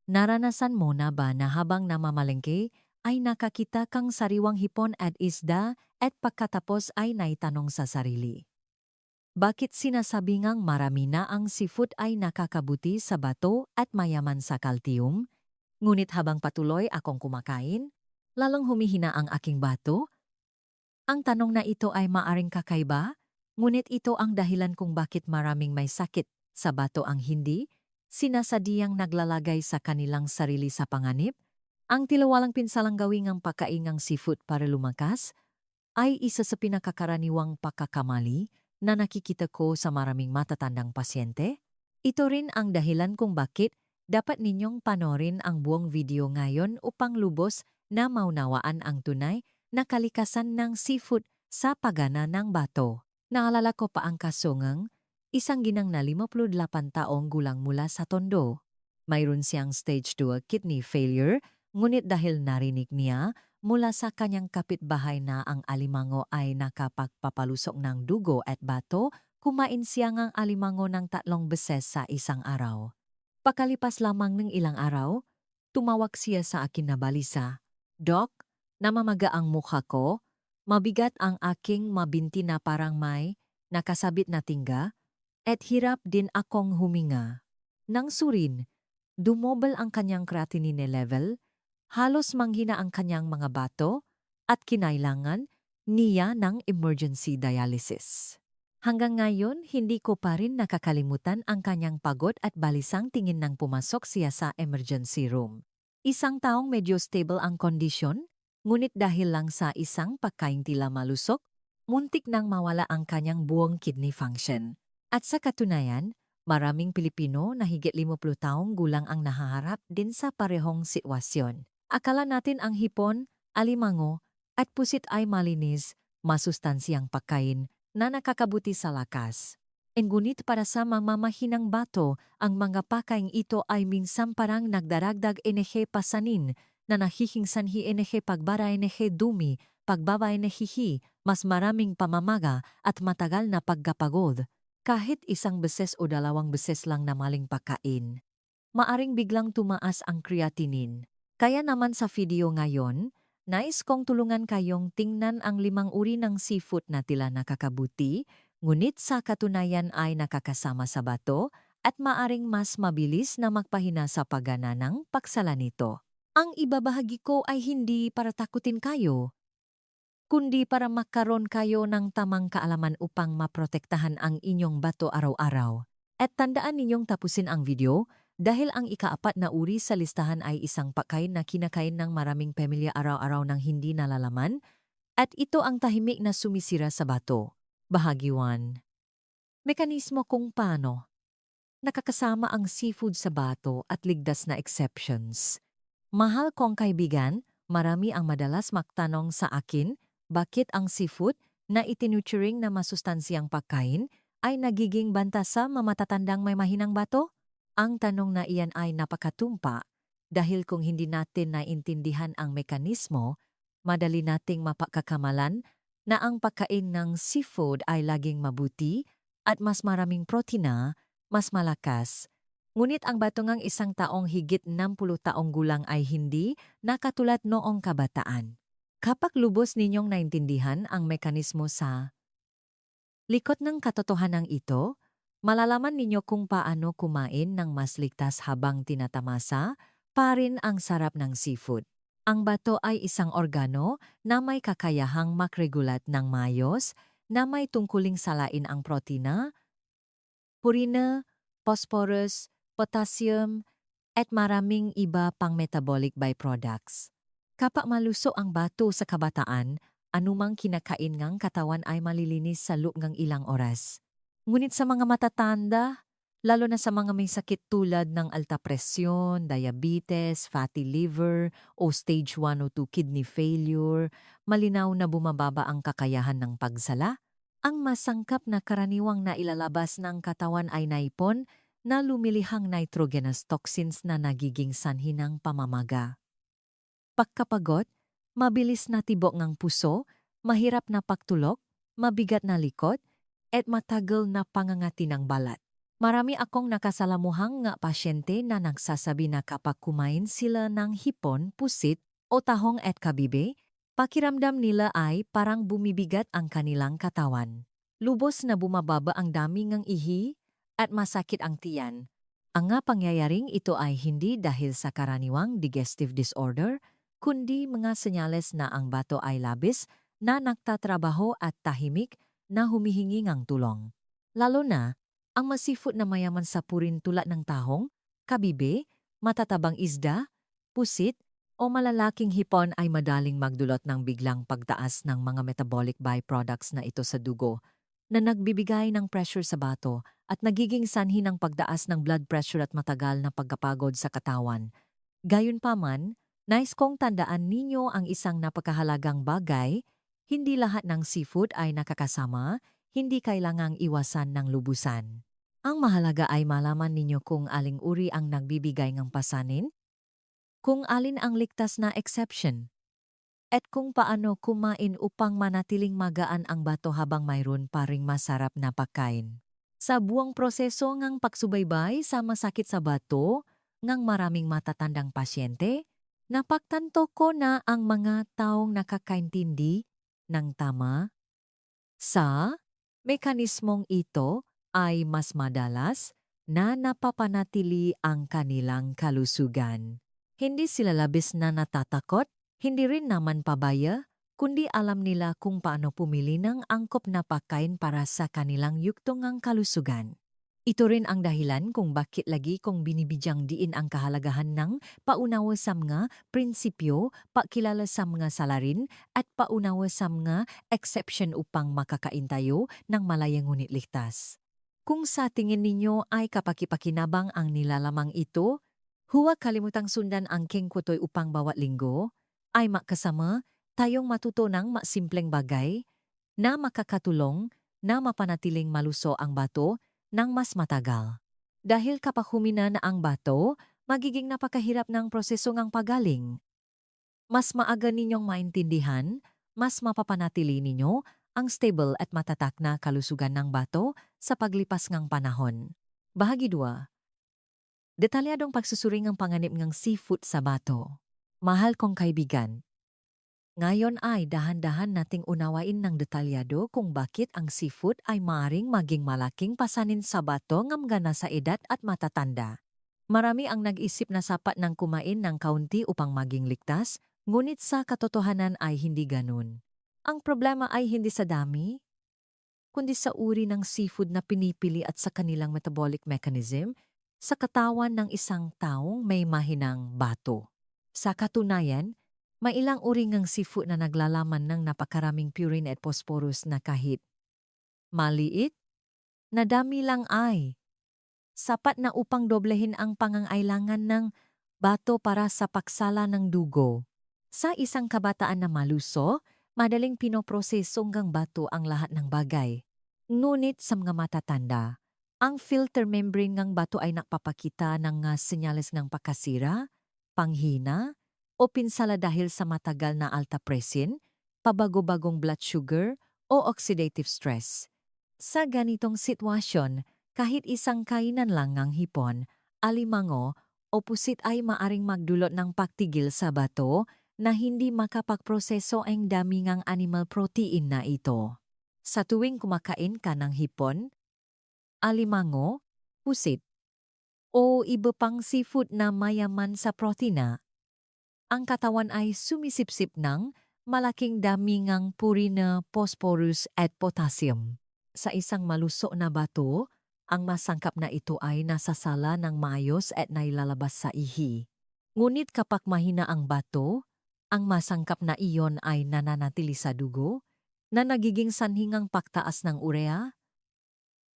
Naranasan mo na ba na habang namamalengke ay nakakita kang sariwang hipon at isda at pagkatapos ay naitanong sa sarili? Bakit sinasabi ngang marami na ang seafood ay nakakabuti sa bato at mayaman sa kaltium? Ngunit habang patuloy akong kumakain, lalong humihina ang aking bato? Ang tanong na ito ay maaring kakaiba, ngunit ito ang dahilan kung bakit maraming may sakit sa bato ang hindi sinasadyang naglalagay sa kanilang sarili sa panganib. Ang tilawalang pinsalang gawing ang pagkaingang seafood para lumakas ay isa sa pinakakaraniwang pagkakamali na nakikita ko sa maraming matatandang pasyente. Ito rin ang dahilan kung bakit dapat ninyong panorin ang buong video ngayon upang lubos na maunawaan ang tunay na kalikasan ng seafood sa pagana ng bato. Naalala ko pa ang kasungang, isang ginang na 58 taong gulang mula sa Tondo. Mayroon siyang stage 2 kidney failure, ngunit dahil narinig niya mula sa kanyang kapitbahay na ang alimango ay nakapagpapalusok ng dugo at bato, kumain siya ng alimango ng 3 beses sa isang araw. Pakalipas lamang ng ilang araw, tumawag siya sa akin na balisa, "Doc, namamaga ang mukha ko, mabigat ang aking mabinti na parang may nakasabit na tingga, at hirap din akong huminga." Nang surin, dumobel ang kanyang creatinine level, halos manghina ang kanyang mga bato, at kinailangan niya ng emergency dialysis. Hanggang ngayon, hindi ko pa rin nakakalimutan ang kanyang pagod at balisang tingin nang pumasok siya sa emergency room. Isang taong medyo stable ang kondisyon, ngunit dahil lang sa isang pagkain tila malusok, muntik nang mawala ang kanyang buong kidney function. At sa katunayan, maraming Pilipino na higit 50 taong gulang ang nahaharap din sa parehong sitwasyon. Akala natin ang hipon, alimango, at pusit ay malinis, masustansyang pagkain na nakakabuti sa lakas. Ngunit para sa mamamahinang bato, ang mga pagkain ito ay minsan parang nagdaragdag enerhe pasanin na nahihingsanhi enerhe pagbara enerhe dumi, pagbaba enerhihi, mas maraming pamamaga at matagal na pagkapagod. Kahit 1 beses o 2 beses lang na maling pagkain, maaring biglang tumaas ang creatinine. Kaya naman sa video ngayon, nais kong tulungan kayong tingnan ang 5 uri ng seafood na tila nakakabuti, ngunit sa katunayan ay nakakasama sa bato at maaring mas mabilis na magpahina sa paggana ng pagsala nito. Ang ibabahagi ko ay hindi para takutin kayo, kundi para magkaroon kayo ng tamang kaalaman upang maprotektahan ang inyong bato araw-araw. At tandaan ninyong tapusin ang video dahil ang ika-4 na uri sa listahan ay isang pagkain na kinakain ng maraming pamilya araw-araw ng hindi nalalaman, at ito ang tahimik na sumisira sa bato. Bahagi 1. Mekanismo kung paano nakakasama ang seafood sa bato at ligtas na exceptions. Mahal kong kaibigan, marami ang madalas magtanong sa akin, bakit ang seafood na itinuturing na masustansyang pagkain ay nagiging banta sa mamatatandang may mahinang bato? Ang tanong na iyan ay napakatumpa dahil kung hindi natin naintindihan ang mekanismo, madali nating mapagkakamalan na ang pagkain ng seafood ay laging mabuti at mas maraming protina, mas malakas. Ngunit ang batongang isang taong higit 60 taong gulang ay hindi na katulad noong kabataan. Kapag lubos ninyong naintindihan ang mekanismo sa likod ng katotohanan ito, malalaman ninyo kung paano kumain ng mas ligtas habang tinatamasa pa rin ang sarap ng seafood. Ang bato ay isang organo na may kakayahang makregulat ng mayos, na may tungkuling salain ang protina, purina, phosphorus, potassium, at maraming iba pang metabolic byproducts. Kapag maluso ang bato sa kabataan, anumang kinakain ngang katawan ay malilinis sa loob ng ilang oras. Ngunit sa mga matatanda, lalo na sa mga may sakit tulad ng alta presyon, diabetes, fatty liver, o stage 1 o 2 kidney failure, malinaw na bumababa ang kakayahan ng pagsala. Ang masangkap na karaniwang nailalabas ng katawan ay naipon na lumilihang nitrogenous toxins na nagiging sanhi ng pamamaga. Pagkapagod, mabilis na tibok ng puso, mahirap na pagtulog, mabigat na likod, at matagal na pangangati ng balat. Marami akong nakasalamuhang nga pasyente na nagsasabi na kapag kumain sila ng hipon, pusit o tahong at kabibe, pakiramdam nila ay parang bumibigat ang kanilang katawan. Lubos na bumababa ang dami ng ihi at masakit ang tiyan. Ang nga pangyayaring ito ay hindi dahil sa karaniwang digestive disorder, kundi mga senyales na ang bato ay labis na nagtatrabaho at tahimik na humihingi ng tulong. Lalo na, ang seafood na mayaman sa purin tulad ng tahong, kabibe, matatabang isda, pusit, o malalaking hipon ay madaling magdulot ng biglang pagtaas ng mga metabolic byproducts na ito sa dugo na nagbibigay ng pressure sa bato at nagiging sanhi ng pagtaas ng blood pressure at matagal na pagkapagod sa katawan. Gayunpaman, nais kong tandaan ninyo ang isang napakahalagang bagay, hindi lahat ng seafood ay nakakasama, hindi kailangang iwasan ng lubusan. Ang mahalaga ay malaman ninyo kung aling uri ang nagbibigay ng pasanin, kung alin ang ligtas na exception, at kung paano kumain upang manatiling magaan ang bato habang mayroon pa ring masarap na pagkain. Sa buong proseso ng pagsubaybay sa masakit sa bato ng maraming matatandang pasyente, napagtanto ko na ang mga taong nakakaintindi ng tama sa mekanismong ito ay mas madalas na napapanatili ang kanilang kalusugan. Hindi sila labis na natatakot, hindi rin naman pabaya, kundi alam nila kung paano pumili ng angkop na pagkain para sa kanilang yuktungang kalusugan. Ito rin ang dahilan kung bakit lagi kong binibigyang diin ang kahalagahan ng paunawa sa mga prinsipyo, pakilala sa mga salarin, at paunawa sa mga exception upang makakain tayo ng malaya ngunit ligtas. Kung sa tingin ninyo ay kapakipakinabang ang nilalamang ito, huwag kalimutang sundan ang King Kutoy upang bawat linggo ay makasama tayong matuto ng masimpleng bagay na makakatulong na mapanatiling maluso ang bato ng mas matagal. Dahil kapag humina na ang bato, magiging napakahirap ng proseso ng pagaling. Mas maaga ninyong maintindihan, mas mapapanatili ninyo ang stable at matatak na kalusugan ng bato sa paglipas ng panahon. Bahagi 2. Detalyadong pagsusuri ng panganib ng seafood sa bato. Mahal kong kaibigan, ngayon ay dahan-dahan nating unawain ng detalyado kung bakit ang seafood ay maaring maging malaking pasanin sa bato ngamgana sa edad at matatanda. Marami ang nag-isip na sapat ng kumain ng kaunti upang maging ligtas, ngunit sa katotohanan ay hindi ganun. Ang problema ay hindi sa dami, kundi sa uri ng seafood na pinipili at sa kanilang metabolic mechanism sa katawan ng isang taong may mahinang bato. Sa katunayan, may ilang uri ng seafood na naglalaman ng napakaraming purine at phosphorus na kahit maliit na dami lang ay sapat na upang doblehin ang pangangailangan ng bato para sa pagsala ng dugo. Sa isang kabataan na maluso, madaling pinoproseso ng bato ang lahat ng bagay. Ngunit sa mga matatanda, ang filter membrane ng bato ay nakpapakita ng senyales ng pagkasira, panghina, o pinsala dahil sa matagal na alta presin, pabago-bagong blood sugar, o oxidative stress. Sa ganitong sitwasyon, kahit isang kainan lang ng hipon, alimango, o pusit ay maaring magdulot ng pagtigil sa bato na hindi makapagproseso ang dami ng animal protein na ito. Sa tuwing kumakain ka ng hipon, alimango, pusit, o iba pang seafood na mayaman sa protina, ang katawan ay sumisipsip ng malaking dami ng purina, phosphorus at potassium. Sa isang maluso na bato, ang masangkap na ito ay nasasala ng maayos at nailalabas sa ihi. Ngunit kapag mahina ang bato, ang masangkap na iyon ay nananatili sa dugo, na nagiging sanhingang pagtaas ng urea,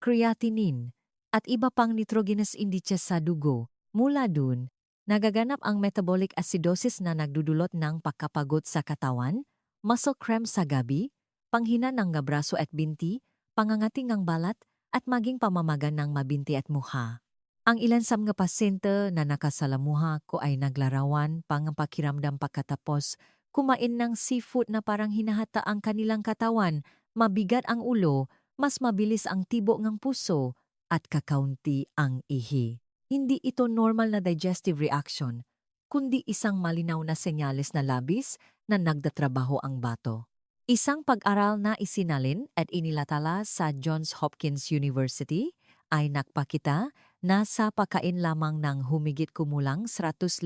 creatinine, at iba pang nitrogenous indices sa dugo. Mula dun, nagaganap ang metabolic acidosis na nagdudulot ng pagkapagod sa katawan, muscle cramps sa gabi, panghina ng braso at binti, pangangating ng balat, at maging pamamagan ng mabinti at mukha. Ang ilan sa mga pasyente na nakasalamuha ko ay naglarawan pang pakiramdam pagkatapos kumain ng seafood na parang hinahata ang kanilang katawan, mabigat ang ulo, mas mabilis ang tibok ng puso, at kakaunti ang ihi. Hindi ito normal na digestive reaction, kundi isang malinaw na senyales na labis na nagdatrabaho ang bato. Isang pag-aral na isinalin at inilatala sa Johns Hopkins University ay nagpakita na sa pagkain lamang ng humigit kumulang 150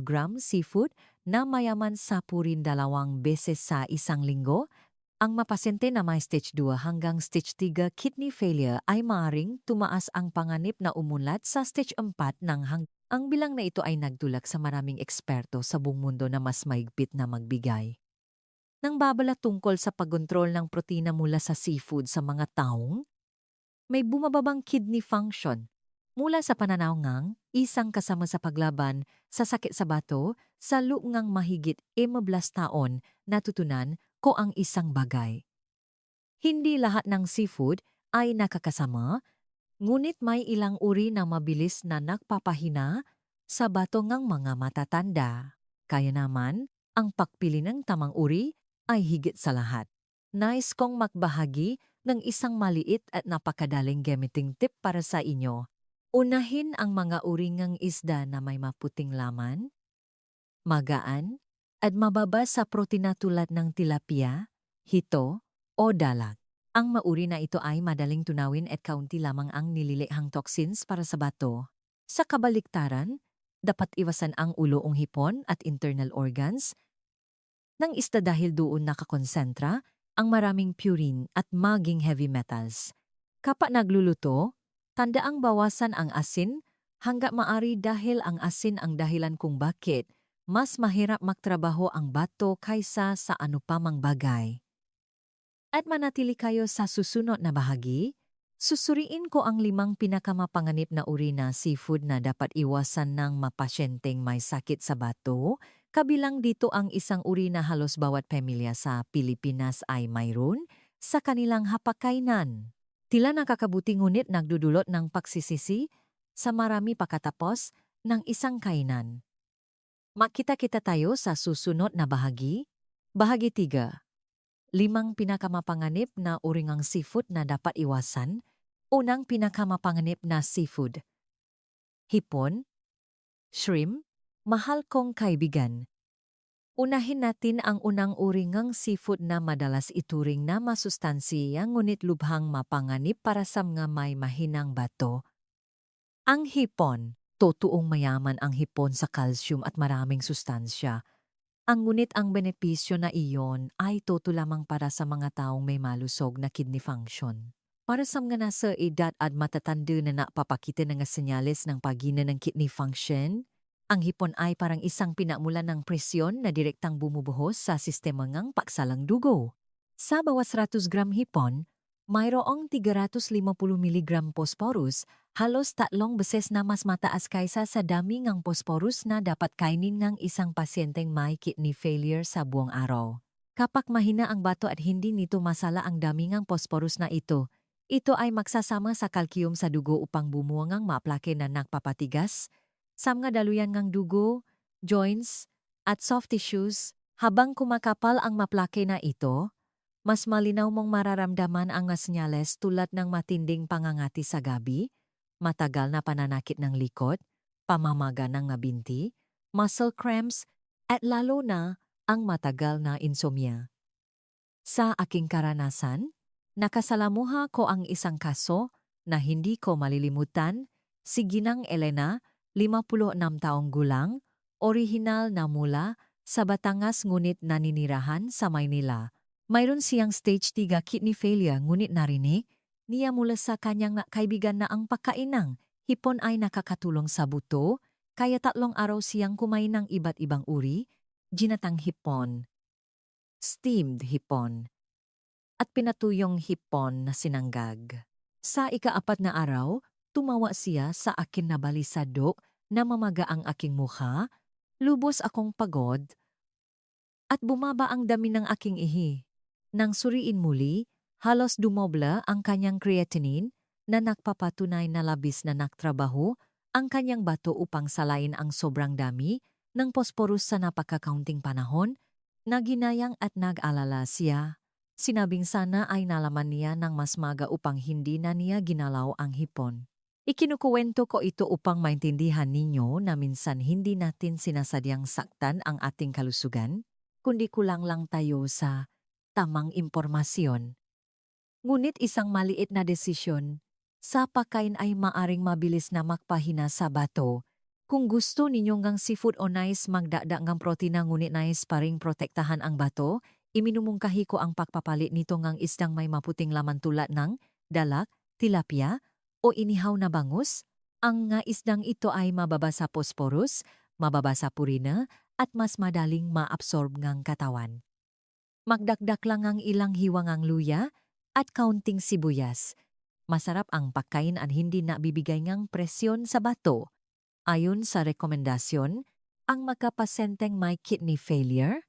gram seafood na mayaman sa purin 2 beses sa isang linggo, ang mapasente na may stage 2 hanggang stage 3 kidney failure ay maaring tumaas ang panganib na umunlad sa stage 4 ng Ang bilang na ito ay nagtulak sa maraming eksperto sa buong mundo na mas maigpit na magbigay nang babala tungkol sa pagkontrol ng protina mula sa seafood sa mga taong may bumababang kidney function mula sa pananaw ngang isang kasama sa paglaban sa sakit sa bato sa loob ngang mahigit 15 taon natutunan ko ang isang bagay. Hindi lahat ng seafood ay nakakasama, ngunit may ilang uri na mabilis na nagpapahina sa bato ngang mga matatanda. Kaya naman, ang pagpili ng tamang uri ay higit sa lahat. Nais kong magbahagi ng isang maliit at napakadaling gamiting tip para sa inyo. Unahin ang mga uri ng isda na may maputing laman, magaan, at mababa sa protina tulad ng tilapia, hito, o dalag. Ang mauri na ito ay madaling tunawin at kaunti lamang ang nililihang toxins para sa bato. Sa kabaliktaran, dapat iwasan ang uloong hipon at internal organs ng isda dahil doon nakakonsentra ang maraming purine at maging heavy metals. Kapag nagluluto, tandaang bawasan ang asin hanggat maari dahil ang asin ang dahilan kung bakit mas mahirap magtrabaho ang bato kaysa sa ano pa mang bagay. At manatili kayo sa susunod na bahagi, susuriin ko ang 5 pinakamapanganib na uri na seafood na dapat iwasan ng mapasyenteng may sakit sa bato. Kabilang dito ang isang uri na halos bawat pamilya sa Pilipinas ay mayroon sa kanilang hapagkainan. Tila nakakabuti ngunit nagdudulot ng pagsisisi sa marami pagkatapos ng isang kainan. Makita-kita tayo sa susunod na bahagi. Bahagi 3. 5 pinakamapanganib na uri ng seafood na dapat iwasan. Unang pinakamapanganib na seafood. Hipon, shrimp, mahal kong kaibigan. Unahin natin ang unang uri ng seafood na madalas ituring na masustansiya ngunit lubhang mapanganib para sa mga may mahinang bato. Ang hipon. Totoong mayaman ang hipon sa calcium at maraming sustansya. Ngunit ang benepisyo na iyon ay toto lamang para sa mga taong may malusog na kidney function. Para sa mga nasa edad at matatanda na napapakita ng senyales ng paghina ng kidney function, ang hipon ay parang isang pinakmulan ng presyon na direktang bumubuhos sa sistema ng pagsalang dugo. Sa bawat 100 gram hipon, mayroong 350 mg phosphorus, halos 3 beses na mas mataas kaysa sa dami ng phosphorus na dapat kainin ng isang pasyenteng may kidney failure sa buong araw. Kapag mahina ang bato at hindi nito masala ang dami ng phosphorus na ito ay magsasama sa calcium sa dugo upang bumuo ng maplake na nagpapatigas sa mga daluyan ng dugo, joints, at soft tissues. Habang kumakapal ang maplake na ito, mas malinaw mong mararamdaman ang senyales tulad ng matinding pangangati sa gabi, matagal na pananakit ng likod, pamamaga ng binti, muscle cramps, at lalo na ang matagal na insomnia. Sa aking karanasan, nakasalamuha ko ang isang kaso na hindi ko malilimutan, si Ginang Elena, 56 taong gulang, orihinal na mula sa Batangas ngunit naninirahan sa Maynila. Mayroon siyang stage 3 kidney failure ngunit narinig niya mula sa kanyang kaibigan na ang pagkainang hipon ay nakakatulong sa buto, kaya 3 araw siyang kumain ng iba't ibang uri, ginatang hipon, steamed hipon, at pinatuyong hipon na sinanggag. Sa ika-4 na araw, tumawa siya sa akin na balisadok na mamaga ang aking mukha, lubos akong pagod, at bumaba ang dami ng aking ihi. Nang suriin muli, halos dumobla ang kanyang creatinine na nagpapatunay na labis na nagtrabaho ang kanyang bato upang salain ang sobrang dami ng phosphorus sa napakakaunting panahon na ginayang at nag-alala siya. Sinabing sana ay nalaman niya ng mas maga upang hindi na niya ginalaw ang hipon. Ikinukuwento ko ito upang maintindihan ninyo na minsan hindi natin sinasadyang saktan ang ating kalusugan, kundi kulang lang tayo sa tamang impormasyon. Ngunit isang maliit na desisyon sa pagkain ay maaring mabilis na magpahina sa bato. Kung gusto ninyong ngang seafood o nais magdagdag ng protina ngunit nais pa ring protektahan ang bato, iminumungkahi ko ang pagpapalit nito ngang isdang may maputing laman tulad ng dalak, tilapia, o inihaw na bangus. Ang nga isdang ito ay mababa sa phosphorus, mababa sa purina, at mas madaling maabsorb ngang katawan. Magdagdag lang ang ilang hiwangang luya at kaunting sibuyas. Masarap ang pagkain at hindi na bibigay ngang presyon sa bato. Ayon sa rekomendasyon, ang magkapasenteng may kidney failure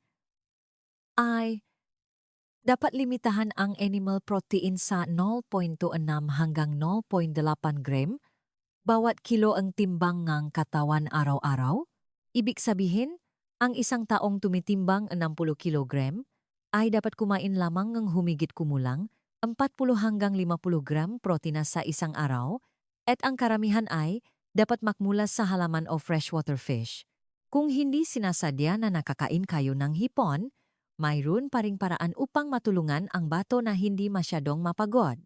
ay dapat limitahan ang animal protein sa 0.26 hanggang 0.8 gram bawat kilo ang timbang ng katawan araw-araw. Ibig sabihin, ang isang taong tumitimbang 60 kilogram ay dapat kumain lamang ng humigit kumulang 40 hanggang 50 gram protina sa isang araw at ang karamihan ay dapat makmula sa halaman o freshwater fish. Kung hindi sinasadya na nakakain kayo ng hipon, mayroon pa ring paraan upang matulungan ang bato na hindi masyadong mapagod.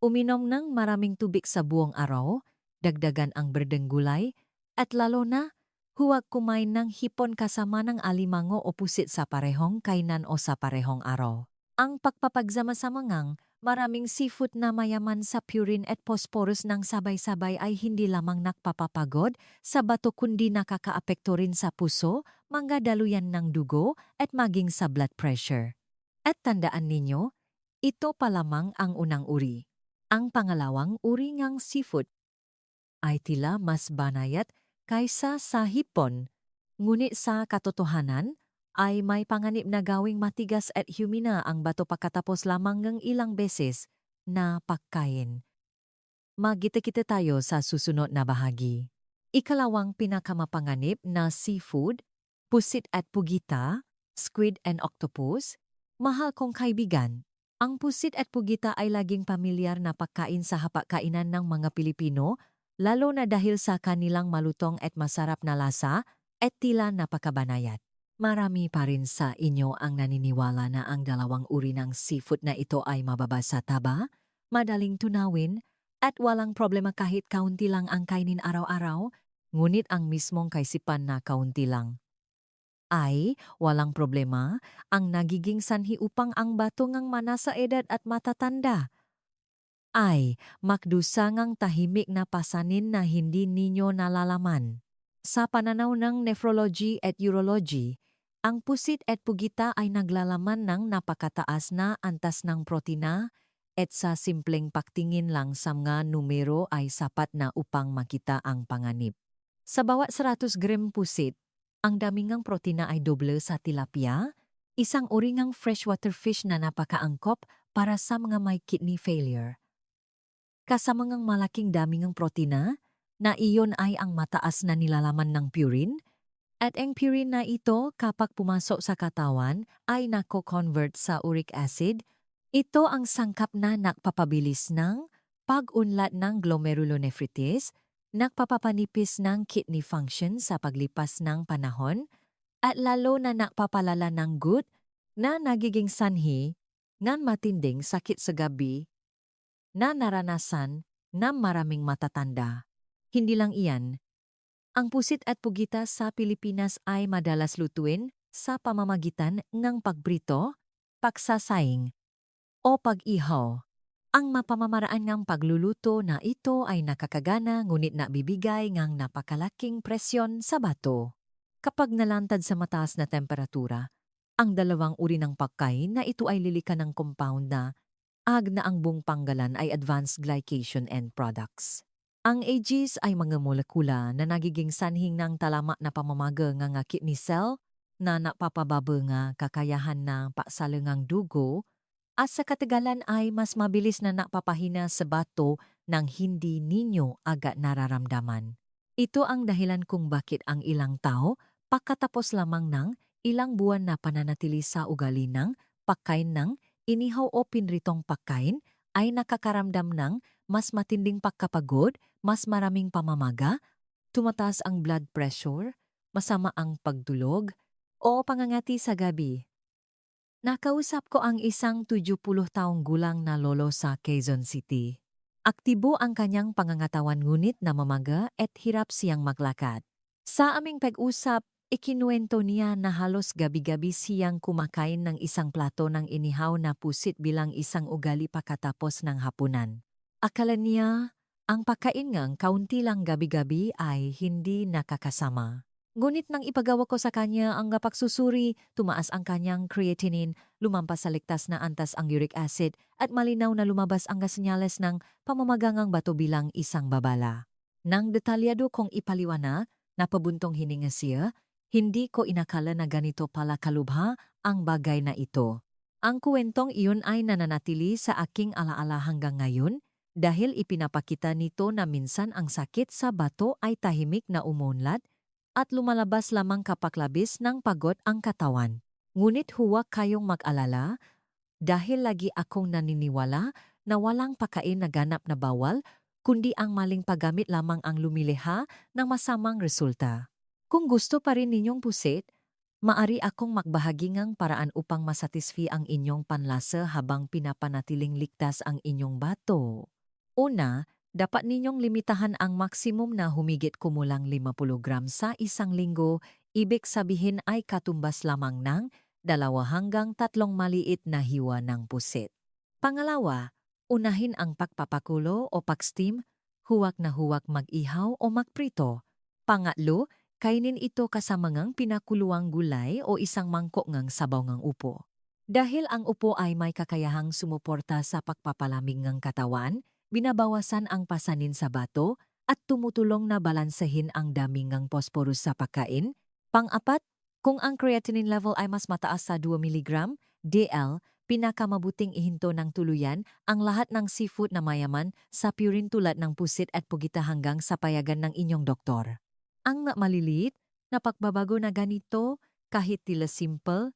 Uminom ng maraming tubig sa buong araw, dagdagan ang berdeng gulay, at lalo na, huwag kumain ng hipon kasama ng alimango o pusit sa parehong kainan o sa parehong araw. Ang pagpapagsama-sama ngang maraming seafood na mayaman sa purine at phosphorus ng sabay-sabay ay hindi lamang nakpapapagod sa bato kundi nakakaapekto rin sa puso, mga daluyan ng dugo at maging sa blood pressure. At tandaan ninyo, ito pa lamang ang unang uri. Ang pangalawang uri ngang seafood ay tila mas banayat kaysa sa hipon, ngunit sa katotohanan ay may panganib na gawing matigas at humina ang bato pagkatapos lamang ng ilang beses na pagkain. Magkita-kita tayo sa susunod na bahagi. Ikalawang pinakamapanganib na seafood, pusit at pugita, squid and octopus. Mahal kong kaibigan, ang pusit at pugita ay laging pamilyar na pagkain sa hapagkainan ng mga Pilipino, lalo na dahil sa kanilang malutong at masarap na lasa at tila napakabanayat. Marami pa rin sa inyo ang naniniwala na ang dalawang uri ng seafood na ito ay mababa sa taba, madaling tunawin, at walang problema kahit kaunti lang ang kainin araw-araw, ngunit ang mismong kaisipan na kaunti lang ay walang problema ang nagiging sanhi upang ang bato ngang manasa edad at matatanda ay makdusangang tahimik na pasanin na hindi ninyo nalalaman. Sa pananaw ng nephrology at urology, ang pusit at pugita ay naglalaman ng napakataas na antas ng protina at sa simpleng pagtingin lang sa mga numero ay sapat na upang makita ang panganib. Sa bawat 100 gram pusit, ang damingang protina ay doble sa tilapia, isang uri ngang freshwater fish na napakaangkop para sa mga may kidney failure. Kasama ngang malaking damingang protina, na iyon ay ang mataas na nilalaman ng purine, at ang purine na ito kapag pumasok sa katawan ay nako-convert sa uric acid. Ito ang sangkap na nakpapabilis ng pag-unlad ng glomerulonephritis, nakpapapanipis ng kidney function sa paglipas ng panahon, at lalo na nakpapalala ng gut na nagiging sanhi ng matinding sakit sa gabi na naranasan ng maraming matatanda. Hindi lang iyan, ang pusit at pugita sa Pilipinas ay madalas lutuin sa pamamagitan ng pagbrito, pagsasaing, o pag-ihaw. Ang mapamamaraan ng pagluluto na ito ay nakakagana ngunit nabibigay ngang napakalaking presyon sa bato. Kapag nalantad sa mataas na temperatura, ang dalawang uri ng pagkain na ito ay lilikan ng compound na na ang buong panggalan ay advanced glycation end products. Ang AGs ay mga molekula na nagiging sanhing ng talamak na pamamaga nga kidney cell na napapababa nga kakayahan ng pasalangang dugo at sa katagalan ay mas mabilis na napapahina sa bato nang hindi ninyo agad nararamdaman. Ito ang dahilan kung bakit ang ilang tao pagkatapos lamang ng ilang buwan na pananatili sa ugali ng pagkain ng inihaw o pinritong pagkain ay nakakaramdam ng mas matinding pagkapagod, mas maraming pamamaga, tumataas ang blood pressure, masama ang pagdulog, o pangangati sa gabi. Nakausap ko ang isang 70 taong gulang na lolo sa Quezon City. Aktibo ang kanyang pangangatawan ngunit namamaga at hirap siyang maglakad. Sa aming pag-usap, ikinuwento niya na halos gabi-gabi siyang kumakain ng isang plato ng inihaw na pusit bilang isang ugali pagkatapos ng hapunan. Akala niya, ang pagkain ngang kaunti lang gabi-gabi ay hindi nakakasama. Ngunit nang ipagawa ko sa kanya ang pagsusuri, tumaas ang kanyang creatinine, lumampas sa ligtas na antas ang uric acid at malinaw na lumabas ang senyales ng pamamagangang bato bilang isang babala. Nang detalyado kong ipaliwanag, napabuntong hininga siya, hindi ko inakala na ganito pala kalubha ang bagay na ito. Ang kwentong iyon ay nananatili sa aking alaala hanggang ngayon dahil ipinapakita nito na minsan ang sakit sa bato ay tahimik na umunlad at lumalabas lamang kapag labis ng pagod ang katawan. Ngunit huwag kayong mag-alala dahil lagi akong naniniwala na walang pagkain na ganap na bawal, kundi ang maling paggamit lamang ang lumiliha ng masamang resulta. Kung gusto pa rin ninyong pusit, maari akong magbahagi ng paraan upang masatisfi ang inyong panlasa habang pinapanatiling ligtas ang inyong bato. Una, dapat ninyong limitahan ang maksimum na humigit kumulang 50 gram sa isang linggo, ibig sabihin ay katumbas lamang ng 2 hanggang 3 maliit na hiwa ng pusit. Pangalawa, unahin ang pagpapakulo o pag-steam, huwag na huwag mag-ihaw o magprito. Pangatlo, kainin ito kasama ngang pinakuluang gulay o isang mangkok ngang sabaw ngang upo. Dahil ang upo ay may kakayahang sumuporta sa pagpapalamig ng katawan, binabawasan ang pasanin sa bato at tumutulong na balansehin ang dami ng phosphorus sa pagkain. Pang-apat, kung ang creatinine level ay mas mataas sa 2 mg, DL, pinakamabuting ihinto ng tuluyan ang lahat ng seafood na mayaman sa purine tulad ng pusit at pugita hanggang sa payagan ng inyong doktor. Ang maliliit na pagbabago na ganito, kahit tila simple,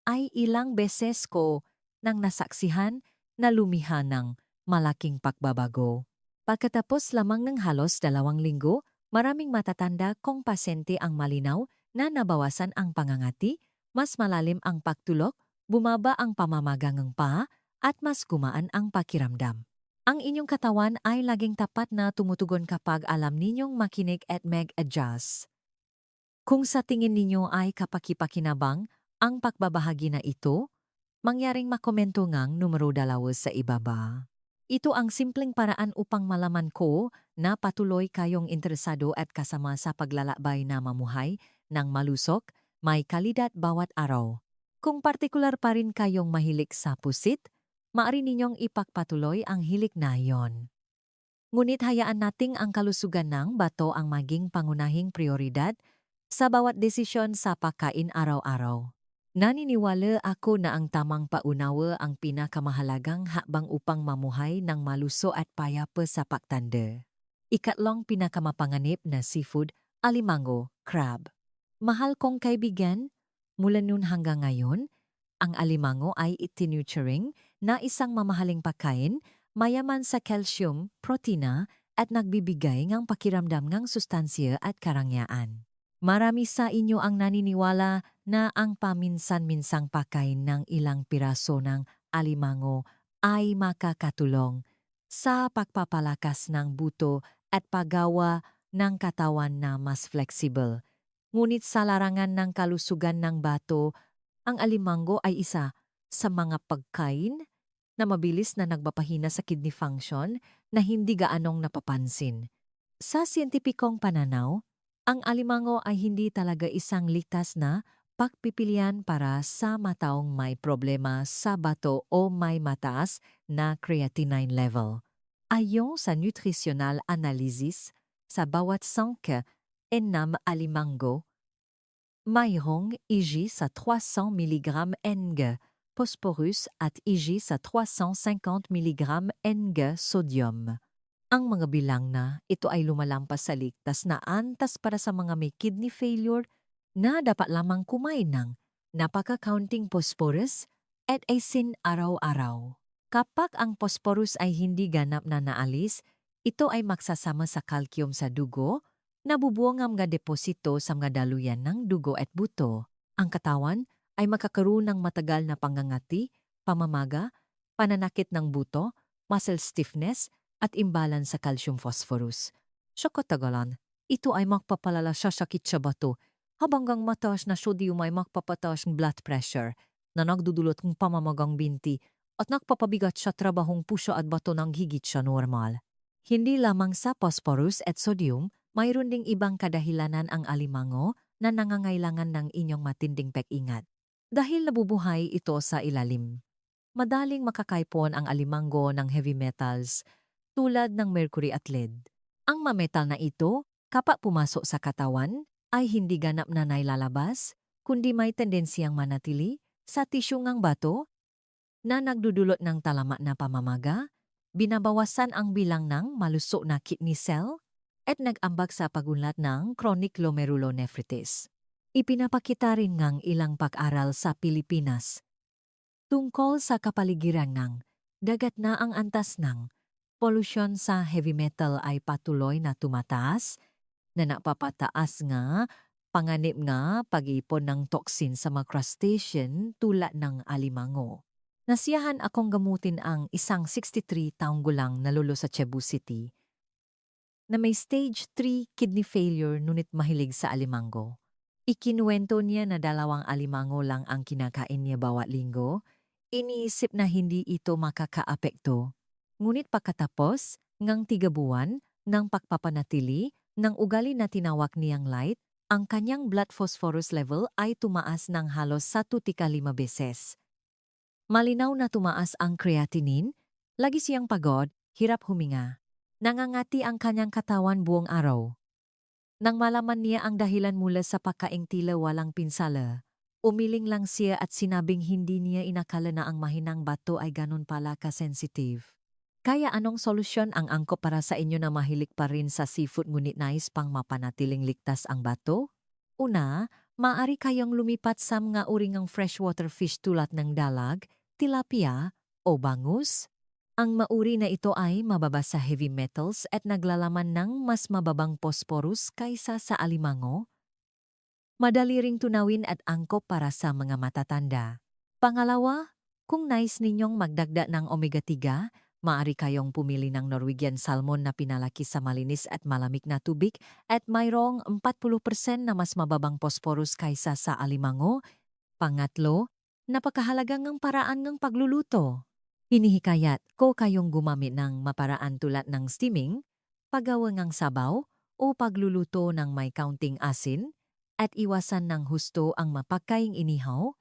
ay ilang beses ko nang nasaksihan na lumiha ng malaking pagbabago. Pagkatapos lamang ng halos 2 linggo, maraming matatanda kong pasyente ang malinaw na nabawasan ang pangangati, mas malalim ang pagtulog, bumaba ang pamamagang paa, at mas gumaan ang pakiramdam. Ang inyong katawan ay laging tapat na tumutugon kapag alam ninyong makinig at mag-adjust. Kung sa tingin ninyo ay kapakipakinabang ang pagbabahagi na ito, mangyaring makomento ngang numero 2 sa ibaba. Ito ang simpleng paraan upang malaman ko na patuloy kayong interesado at kasama sa paglalakbay na mamuhay ng malusog, may kalidad bawat araw. Kung partikular pa rin kayong mahilig sa pusit, maaari ninyong ipagpatuloy ang hilig na iyon. Ngunit hayaan nating ang kalusugan ng bato ang maging pangunahing prioridad sa bawat desisyon sa pagkain araw-araw. Naniniwala ako na ang tamang paunawa ang pinakamahalagang hakbang upang mamuhay ng maluso at payapa sa pagtanda. Ikatlong pinakamapanganib na seafood, alimango, crab. Mahal kong kaibigan, mula noon hanggang ngayon, ang alimango ay itinuturing na isang mamahaling pagkain, mayaman sa calcium, protina, at nagbibigay ng pakiramdam ng sustansya at karangyaan. Marami sa inyo ang naniniwala na ang paminsan-minsang pagkain ng ilang piraso ng alimango ay makakatulong sa pagpapalakas ng buto at paggawa ng katawan na mas flexible. Ngunit sa larangan ng kalusugan ng bato, ang alimango ay isa sa mga pagkain na mabilis na nagpapahina sa kidney function na hindi gaanong napapansin. Sa siyentipikong pananaw, ang alimango ay hindi talaga isang ligtas na pagpipilian para sa mataong may problema sa bato o may mataas na creatinine level. Ayon sa nutritional analysis, sa bawat sangka enam alimango, mayroong Ig sa 300 mg Ng phosphorus at Ig sa 350 mg Ng sodium. Ang mga bilang na ito ay lumalampas sa ligtas na antas para sa mga may kidney failure na dapat lamang kumain ng napaka-counting phosphorus at asin araw-araw. Kapag ang phosphorus ay hindi ganap na naalis, ito ay magsasama sa calcium sa dugo, nabubuo nga mga deposito sa mga daluyan ng dugo at buto. Ang katawan ay makakaroon ng matagal na pangangati, pamamaga, pananakit ng buto, muscle stiffness, at imbalance sa calcium-phosphorus. Sa katagalan, ito ay magpapalala sa sakit sa bato, habang ang mataas na sodium ay magpapataas ng blood pressure na nagdudulot ng pamamagang binti at nagpapabigat sa trabahong puso at bato ng higit sa normal. Hindi lamang sa phosphorus at sodium, mayroon ding ibang kadahilanan ang alimango na nangangailangan ng inyong matinding pag-ingat. Dahil nabubuhay ito sa ilalim. Madaling makakaipon ang alimango ng heavy metals tulad ng mercury at lead. Ang mametal na ito, kapag pumasok sa katawan, ay hindi ganap na nailalabas, kundi may tendensiyang manatili sa tisyong ng bato na nagdudulot ng talamak na pamamaga, binabawasan ang bilang ng malusog na kidney cell, at nag-ambag sa pagunlad ng chronic glomerulonephritis. Ipinapakita rin ngang ilang pag-aral sa Pilipinas tungkol sa kapaligiran ng dagat na ang antas ng polusyon sa heavy metal ay patuloy na tumataas, na napapataas nga panganib nga pag-ipon ng toxin sa mga crustacean tulad ng alimango. Nasiyahan akong gamutin ang isang 63 taong gulang na lolo sa Cebu City na may stage 3 kidney failure ngunit mahilig sa alimango. Ikinuwento niya na 2 alimango lang ang kinakain niya bawat linggo. Iniisip na hindi ito makakaapekto. Ngunit pagkatapos ngang 3 buwan ng pagpapanatili ng ugali na tinawag niyang light, ang kanyang blood phosphorus level ay tumaas ng halos 1.5 beses. Malinaw na tumaas ang creatinine, lagi siyang pagod, hirap huminga. Nangangati ang kanyang katawan buong araw. Nang malaman niya ang dahilan mula sa pagkaing tila walang pinsala, umiling lang siya at sinabing hindi niya inakala na ang mahinang bato ay ganun pala ka-sensitive. Kaya anong solusyon ang angkop para sa inyo na mahilig pa rin sa seafood ngunit nais pang mapanatiling ligtas ang bato? Una, maaari kayong lumipat sa mga uri ng freshwater fish tulad ng dalag, tilapia o bangus. Ang mauri na ito ay mababa sa heavy metals at naglalaman ng mas mababang phosphorus kaysa sa alimango. Madali ring tunawin at angkop para sa mga matatanda. Pangalawa, kung nais ninyong magdagdag ng omega-3, maaari kayong pumili ng Norwegian salmon na pinalaki sa malinis at malamig na tubig at mayroong 40% na mas mababang phosphorus kaysa sa alimango. Pangatlo, napakahalagang ng paraan ng pagluluto. Hinihikayat ko kayong gumamit ng maparaan tulad ng steaming, paggawa ng sabaw, o pagluluto ng may kaunting asin, at iwasan ng husto ang mapakaing inihaw,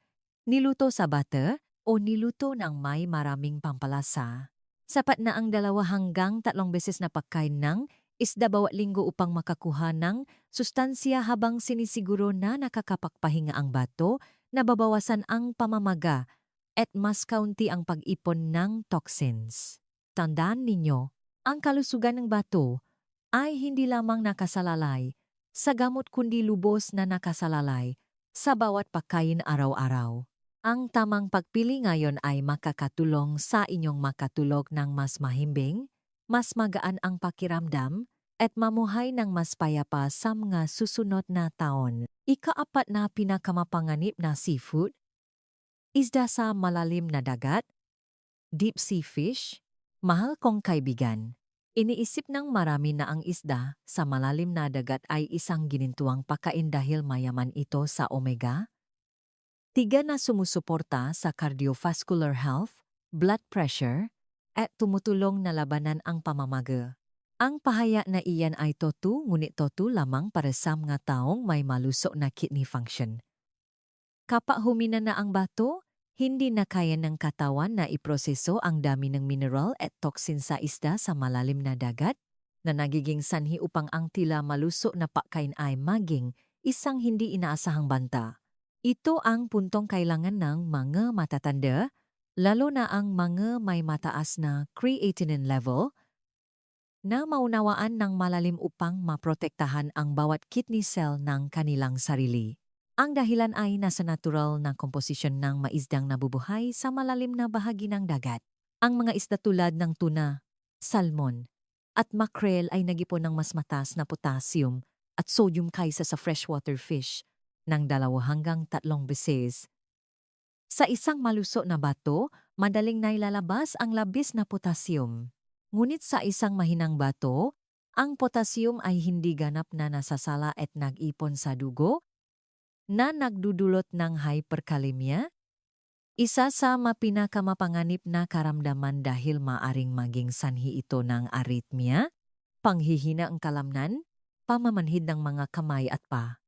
niluto sa butter, o niluto ng may maraming pampalasa. Sapat na ang 2 hanggang 3 beses na pagkain ng isda bawat linggo upang makakuha ng sustansya habang sinisiguro na nakakapagpahinga ang bato, nababawasan ang pamamaga, at mas kaunti ang pag-ipon ng toxins. Tandaan ninyo, ang kalusugan ng bato ay hindi lamang nakasalalay sa gamot kundi lubos na nakasalalay sa bawat pagkain araw-araw. Ang tamang pagpili ngayon ay makakatulong sa inyong makatulog ng mas mahimbing, mas magaan ang pakiramdam, at mamuhay ng mas payapa sa mga susunod na taon. Ika-4 na pinakamapanganib na seafood, isda sa malalim na dagat, deep sea fish. Mahal kong kaibigan, iniisip ng marami na ang isda sa malalim na dagat ay isang ginintuang pagkain dahil mayaman ito sa omega-3 na sumusuporta sa cardiovascular health, blood pressure, at tumutulong na labanan ang pamamaga. Ang pahaya na iyan ay totu ngunit totu lamang para sa mga taong may malusog na kidney function. Kapag humina na ang bato, hindi na kaya ng katawan na iproseso ang dami ng mineral at toxin sa isda sa malalim na dagat, na nagiging sanhi upang ang tila malusog na pagkain ay maging isang hindi inaasahang banta. Ito ang puntong kailangan ng mga matatanda, lalo na ang mga may mataas na creatinine level, na maunawaan ng malalim upang maprotektahan ang bawat kidney cell ng kanilang sarili. Ang dahilan ay nasa natural na komposisyon ng maisdang nabubuhay sa malalim na bahagi ng dagat. Ang mga isda tulad ng tuna, salmon, at mackerel ay nag-ipon ng mas mataas na potassium at sodium kaysa sa freshwater fish ng 2 hanggang 3 beses. Sa isang maluso na bato, madaling nailalabas ang labis na potassium. Ngunit sa isang mahinang bato, ang potassium ay hindi ganap na nasasala at nag-ipon sa dugo na nagdudulot ng hyperkalemia, isa sa mapinakamapanganib na karamdaman dahil maaring maging sanhi ito ng arrhythmia, panghihina ang kalamnan, pamamanhid ng mga kamay at paa,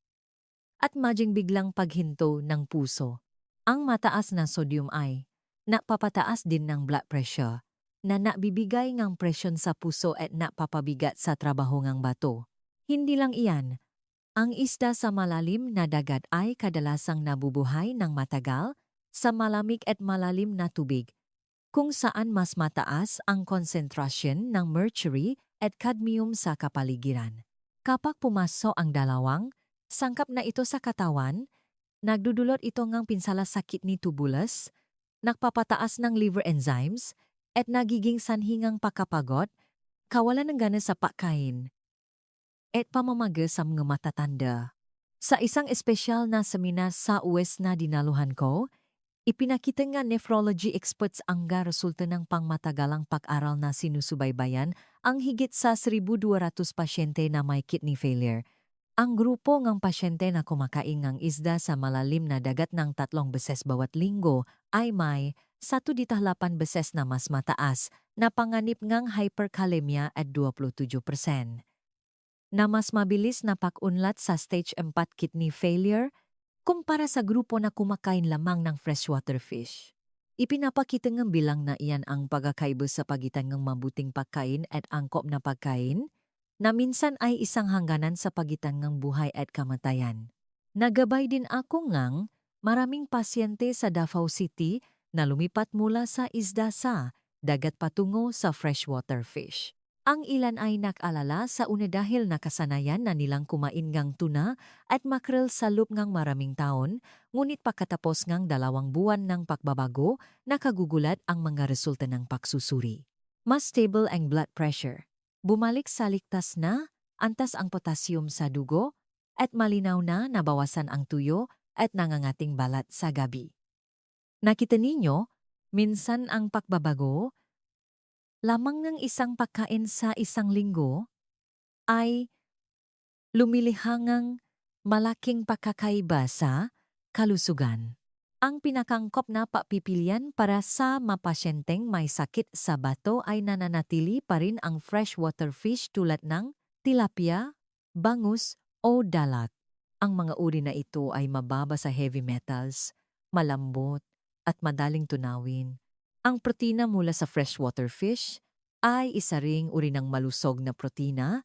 at maging biglang paghinto ng puso. Ang mataas na sodium ay napapataas din ng blood pressure na nabibigay ng presyon sa puso at napapabigat sa trabaho ng bato. Hindi lang iyan, ang isda sa malalim na dagat ay kadalasang nabubuhay ng matagal sa malamig at malalim na tubig, kung saan mas mataas ang konsentrasyon ng mercury at cadmium sa kapaligiran. Kapag pumasok ang dalawang sangkap na ito sa katawan, nagdudulot ito ng pinsala sakit ni tubulus, nagpapataas ng liver enzymes, at nagiging sanhingang pakapagod, kawalan ng gana sa pagkain, at pamamaga sa mga matatanda. Sa isang espesyal na seminar sa US na dinaluhan ko, ipinakita nga nephrology experts ang resulta ng pangmatagalang pag-aral na sinusubaybayan ang higit sa 1,200 pasyente na may kidney failure. Ang grupo ng pasyente na kumakain ng isda sa malalim na dagat ng 3 beses bawat linggo ay may 1.8 beses na mas mataas na panganib ng hyperkalemia at 27% na mas mabilis na pag-unlad sa stage 4 kidney failure kumpara sa grupo na kumakain lamang ng freshwater fish. Ipinapakita ng bilang na iyan ang pagkakaiba sa pagitan ng mabuting pagkain at angkop na pagkain, na minsan ay isang hangganan sa pagitan ng buhay at kamatayan. Nagabay din ako ngang maraming pasyente sa Davao City na lumipat mula sa isda sa dagat patungo sa freshwater fish. Ang ilan ay nakalala sa una dahil nakasanayan na nilang kumain ngang tuna at mackerel sa loob ngang maraming taon, ngunit pagkatapos ngang 2 buwan ng pagbabago, nakagugulat ang mga resulta ng pagsusuri. Mas stable ang blood pressure. Bumalik sa ligtas na, antas ang potassium sa dugo, at malinaw na nabawasan ang tuyo at nangangating balat sa gabi. Nakita ninyo, minsan ang pagbabago, lamang ng isang pagkain sa isang linggo, ay lumilihangang malaking pagkakaiba sa kalusugan. Ang pinakangkop na papipilian para sa mapasyenteng may sakit sa bato ay nananatili pa rin ang freshwater fish tulad ng tilapia, bangus o dalat. Ang mga uri na ito ay mababa sa heavy metals, malambot at madaling tunawin. Ang protina mula sa freshwater fish ay isa ring uri ng malusog na protina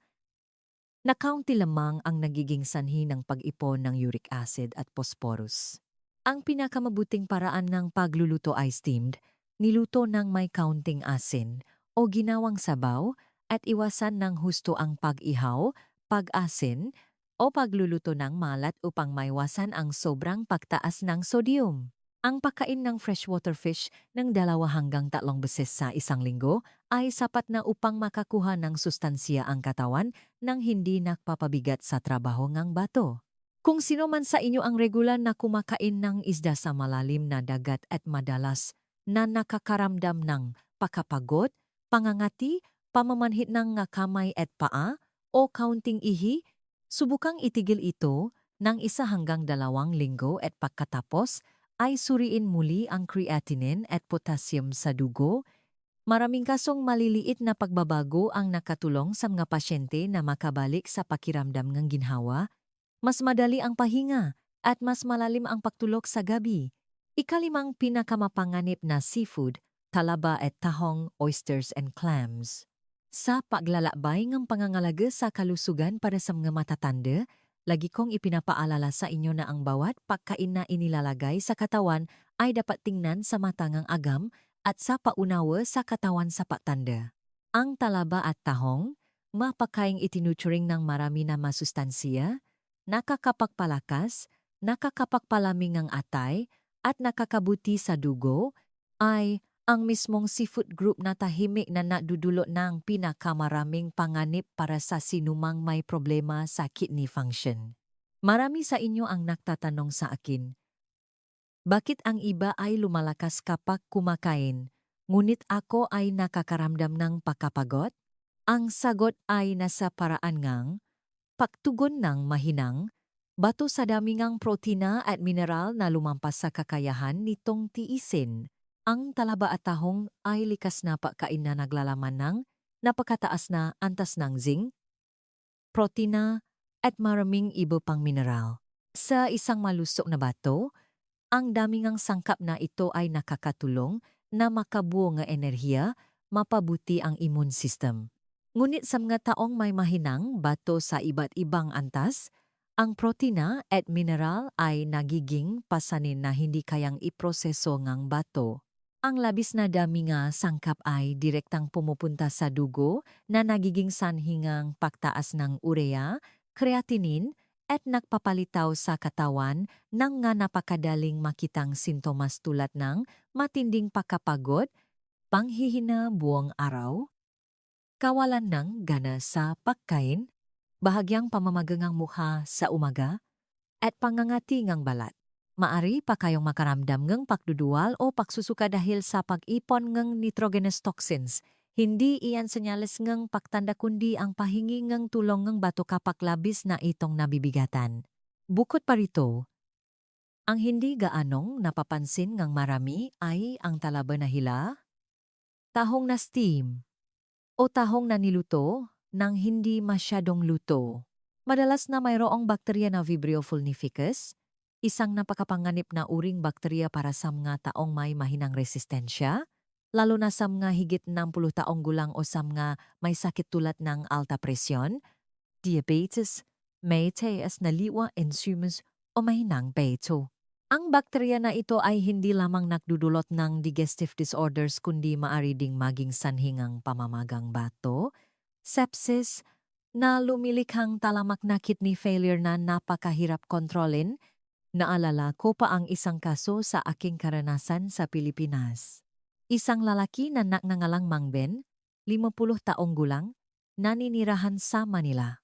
na kaunti lamang ang nagiging sanhi ng pag-ipon ng uric acid at phosphorus. Ang pinakamabuting paraan ng pagluluto ay steamed, niluto ng may kaunting asin o ginawang sabaw at iwasan ng husto ang pag-ihaw, pag-asin o pagluluto ng malat upang maiwasan ang sobrang pagtaas ng sodium. Ang pagkain ng freshwater fish ng 2 hanggang 3 beses sa isang linggo ay sapat na upang makakuha ng sustansiya ang katawan nang hindi nakpapabigat sa trabaho ng bato. Kung sino man sa inyo ang regular na kumakain ng isda sa malalim na dagat at madalas na nakakaramdam ng pakapagod, pangangati, pamamanhid ng kamay at paa o kaunting ihi, subukang itigil ito ng 1 hanggang 2 linggo at pagkatapos ay suriin muli ang creatinine at potassium sa dugo. Maraming kasong maliliit na pagbabago ang nakatulong sa mga pasyente na makabalik sa pakiramdam ng ginhawa, mas madali ang pahinga at mas malalim ang pagtulog sa gabi. Ikalimang pinakamapanganib na seafood, talaba at tahong, oysters and clams. Sa paglalakbay ng pangangalaga sa kalusugan para sa mga matatanda, lagi kong ipinapaalala sa inyo na ang bawat pagkain na inilalagay sa katawan ay dapat tingnan sa matangang agam at sa paunawa sa katawan sa patanda. Ang talaba at tahong, mapakaing itinuturing ng marami na masustansiya, nakakapagpalakas, nakakapagpalamig ng atay at nakakabuti sa dugo, ay ang mismong seafood group na tahimik na nadudulot ng pinakamaraming panganib para sa sinumang may problema sa kidney function. Marami sa inyo ang nagtatanong sa akin, bakit ang iba ay lumalakas kapag kumakain, ngunit ako ay nakakaramdam ng pagkapagod? Ang sagot ay nasa paraan ngang pagtugon ng mahinang, bato sa dami ngang protina at mineral na lumampas sa kakayahan nitong tiisin. Ang talaba at tahong ay likas na pagkain na naglalaman ng napakataas na antas ng zinc, protina at maraming iba pang mineral. Sa isang malusog na bato, ang dami ngang sangkap na ito ay nakakatulong na makabuo nga enerhiya, mapabuti ang immune system. Ngunit sa mga taong may mahinang bato sa iba't ibang antas, ang protina at mineral ay nagiging pasanin na hindi kayang iproseso ngang bato. Ang labis na dami nga sangkap ay direktang pumupunta sa dugo na nagiging sanhingang pagtaas ng urea, creatinine, at nagpapalitaw sa katawan ng nga napakadaling makitang sintomas tulad ng matinding pagkapagod, panghihina buong araw, kawalan ng gana sa pagkain, bahagyang pamamagangang mukha sa umaga, at pangangati ngang balat. Maari pa kayong makaramdam ng pagduduwal o pagsusuka dahil sa pag-ipon ng nitrogenous toxins. Hindi iyan senyales ng pagtanda kundi ang pahingi ng tulong ng bato kapag labis na itong nabibigatan. Bukod pa rito, ang hindi gaanong napapansin ng marami ay ang talaba na hila, tahong na steam, o tahong na niluto nang hindi masyadong luto. Madalas na mayroong bakterya na Vibrio fulnificus, isang napakapanganib na uring bakterya para sa mga taong may mahinang resistensya, lalo na sa mga higit 60 taong gulang o sa mga may sakit tulad ng alta presyon, diabetes, may taas na liwa enzymes o mahinang peso. Ang bakterya na ito ay hindi lamang nagdudulot ng digestive disorders kundi maaari ding maging sanhingang pamamagang bato, sepsis, na lumilikhang talamak na kidney failure na napakahirap kontrolin. Naalala ko pa ang isang kaso sa aking karanasan sa Pilipinas. Isang lalaki na nagngangalang Mang Ben, 50 taong gulang, naninirahan sa Manila.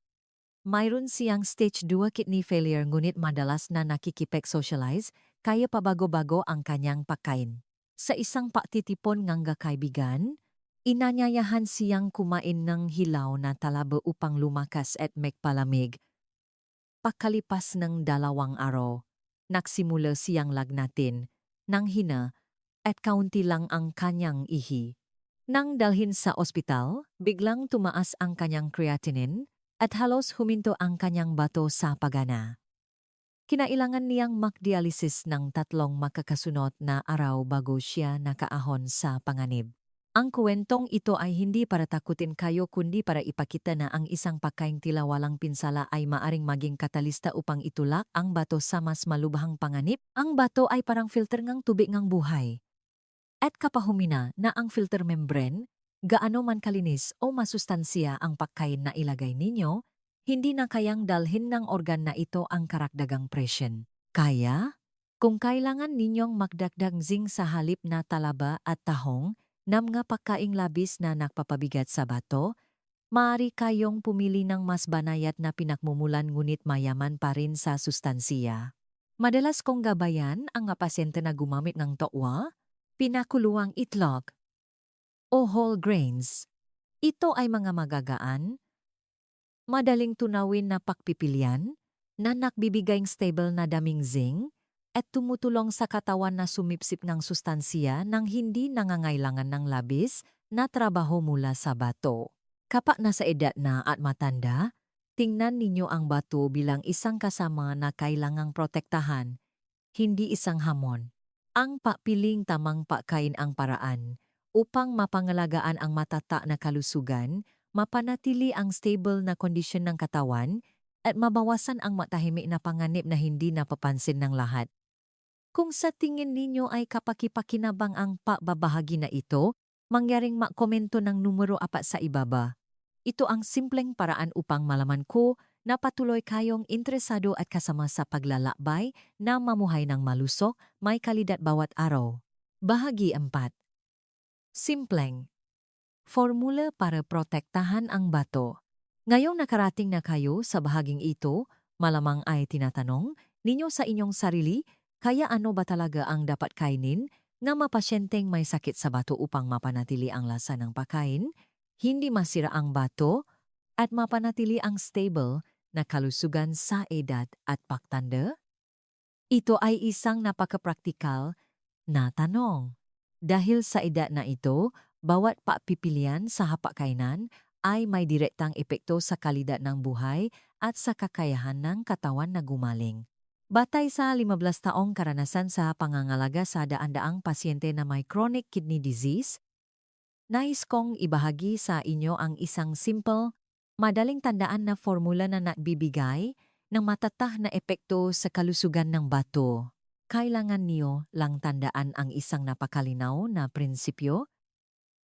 Mayroon siyang stage 2 kidney failure ngunit madalas na nakikipag-socialize kaya pabago-bago ang kanyang pagkain. Sa isang patitipon ng kaibigan, inanyayahan siyang kumain ng hilaw na talaba upang lumakas at magpalamig. Pagkalipas ng 2 araw, nagsimula siyang lagnatin, nang hina, at kaunti lang ang kanyang ihi. Nang dalhin sa ospital, biglang tumaas ang kanyang creatinine at halos huminto ang kanyang bato sa pagana. Kinailangan niyang mag-dialysis ng 3 makakasunod na araw bago siya nakaahon sa panganib. Ang kwentong ito ay hindi para takutin kayo kundi para ipakita na ang isang pagkaing tila walang pinsala ay maaring maging katalista upang itulak ang bato sa mas malubhang panganib. Ang bato ay parang filter ng tubig ng buhay. At kapahumina na ang filter membrane, gaano man kalinis o masustansya ang pagkain na ilagay ninyo, hindi na kayang dalhin ng organ na ito ang karagdagang presyon. Kaya, kung kailangan ninyong magdagdag zinc sa halip na talaba at tahong, na mga pagkaing labis na nagpapabigat sa bato, maaari kayong pumili ng mas banayad na pinakmumulan ngunit mayaman pa rin sa sustansiya. Madalas kong gabayan ang mga pasyente na gumamit ng tokwa, pinakuluang itlog, o whole grains. Ito ay mga magagaan, madaling tunawin na pagpipilian, na nagbibigayng stable na daming zinc, at tumutulong sa katawan na sumipsip ng sustansiya nang hindi nangangailangan ng labis na trabaho mula sa bato. Kapag nasa edad na at matanda, tingnan ninyo ang bato bilang isang kasama na kailangang protektahan, hindi isang hamon. Ang papiling tamang pagkain ang paraan upang mapangalagaan ang matata na kalusugan, mapanatili ang stable na kondisyon ng katawan, at mabawasan ang matahimik na panganib na hindi napapansin ng lahat. Kung sa tingin ninyo ay kapakipakinabang ang pagbabahagi na ito, mangyaring makomento ng numero 4 sa ibaba. Ito ang simpleng paraan upang malaman ko na patuloy kayong interesado at kasama sa paglalakbay na mamuhay ng malusog, may kalidad bawat araw. Bahagi 4. Simpleng formula para protektahan ang bato. Ngayong nakarating na kayo sa bahaging ito, malamang ay tinatanong ninyo sa inyong sarili, kaya ano ba talaga ang dapat kainin na mapasyenteng may sakit sa bato upang mapanatili ang lasa ng pagkain, hindi masira ang bato, at mapanatili ang stable na kalusugan sa edad at pagtanda? Ito ay isang napakapraktikal na tanong. Dahil sa edad na ito, bawat pagpipilian sa hapagkainan ay may direktang epekto sa kalidad ng buhay at sa kakayahan ng katawan na gumaling. Batay sa 15 taong karanasan sa pangangalaga sa daan-daang pasyente na may chronic kidney disease, nais kong ibahagi sa inyo ang isang simple, madaling tandaan na formula na nagbibigay ng matatag na epekto sa kalusugan ng bato. Kailangan niyo lang tandaan ang isang napakalinaw na prinsipyo.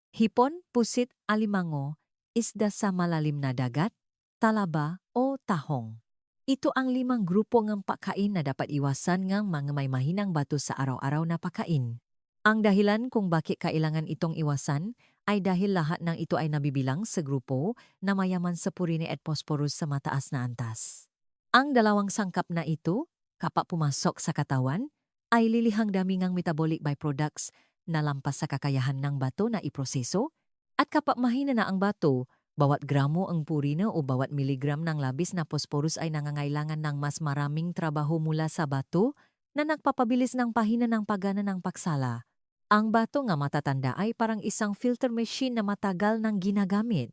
Hipon, pusit, alimango, isda sa malalim na dagat, talaba o tahong. Ito ang 5 grupo ng pagkain na dapat iwasan ng mga may mahinang bato sa araw-araw na pagkain. Ang dahilan kung bakit kailangan itong iwasan ay dahil lahat ng ito ay nabibilang sa grupo na mayaman sa purine at phosphorus sa mataas na antas. Ang dalawang sangkap na ito, kapag pumasok sa katawan, ay lilihang dami ng metabolic byproducts na lampas sa kakayahan ng bato na iproseso, at kapag mahina na ang bato, bawat gramo ang purina o bawat miligram ng labis na phosphorus ay nangangailangan ng mas maraming trabaho mula sa bato na nagpapabilis ng pahina ng paggana ng pagsala. Ang bato nga matatanda ay parang isang filter machine na matagal nang ginagamit.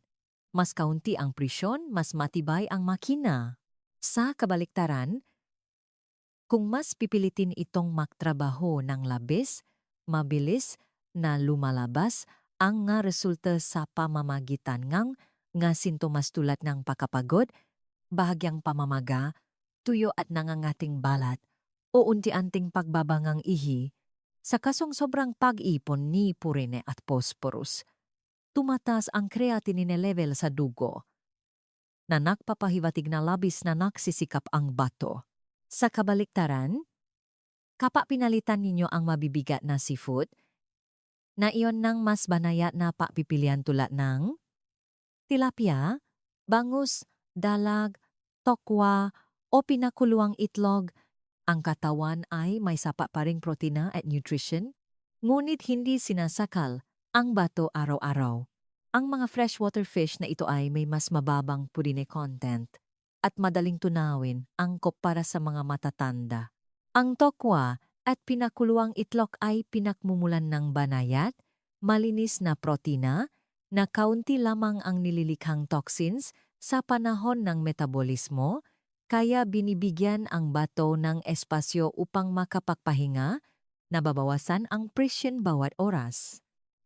Mas kaunti ang presyon, mas matibay ang makina. Sa kabaliktaran, kung mas pipilitin itong magtrabaho ng labis, mabilis na lumalabas ang nga resulta sa pamamagitan nga sintomas tulad ng pagkapagod, bahagyang pamamaga, tuyo at nangangating balat, o unti-anting pagbabangang ihi, sa kasong sobrang pag-ipon ni purine at phosphorus. Tumataas ang creatinine level sa dugo, na nagpapahiwatig na labis na naksisikap ang bato. Sa kabaliktaran, kapag pinalitan ninyo ang mabibigat na seafood, na iyon ng mas banayat na pagpipilian tulad ng tilapia, bangus, dalag, tokwa, o pinakuluang itlog, ang katawan ay may sapat pa ring protina at nutrition, ngunit hindi sinasakal ang bato araw-araw. Ang mga freshwater fish na ito ay may mas mababang purine content at madaling tunawin angkop para sa mga matatanda. Ang tokwa at pinakuluang itlog ay pinakmumulan ng banayat, malinis na protina, na kaunti lamang ang nililikhang toxins sa panahon ng metabolismo, kaya binibigyan ang bato ng espasyo upang makapagpahinga, nababawasan ang presyon bawat oras.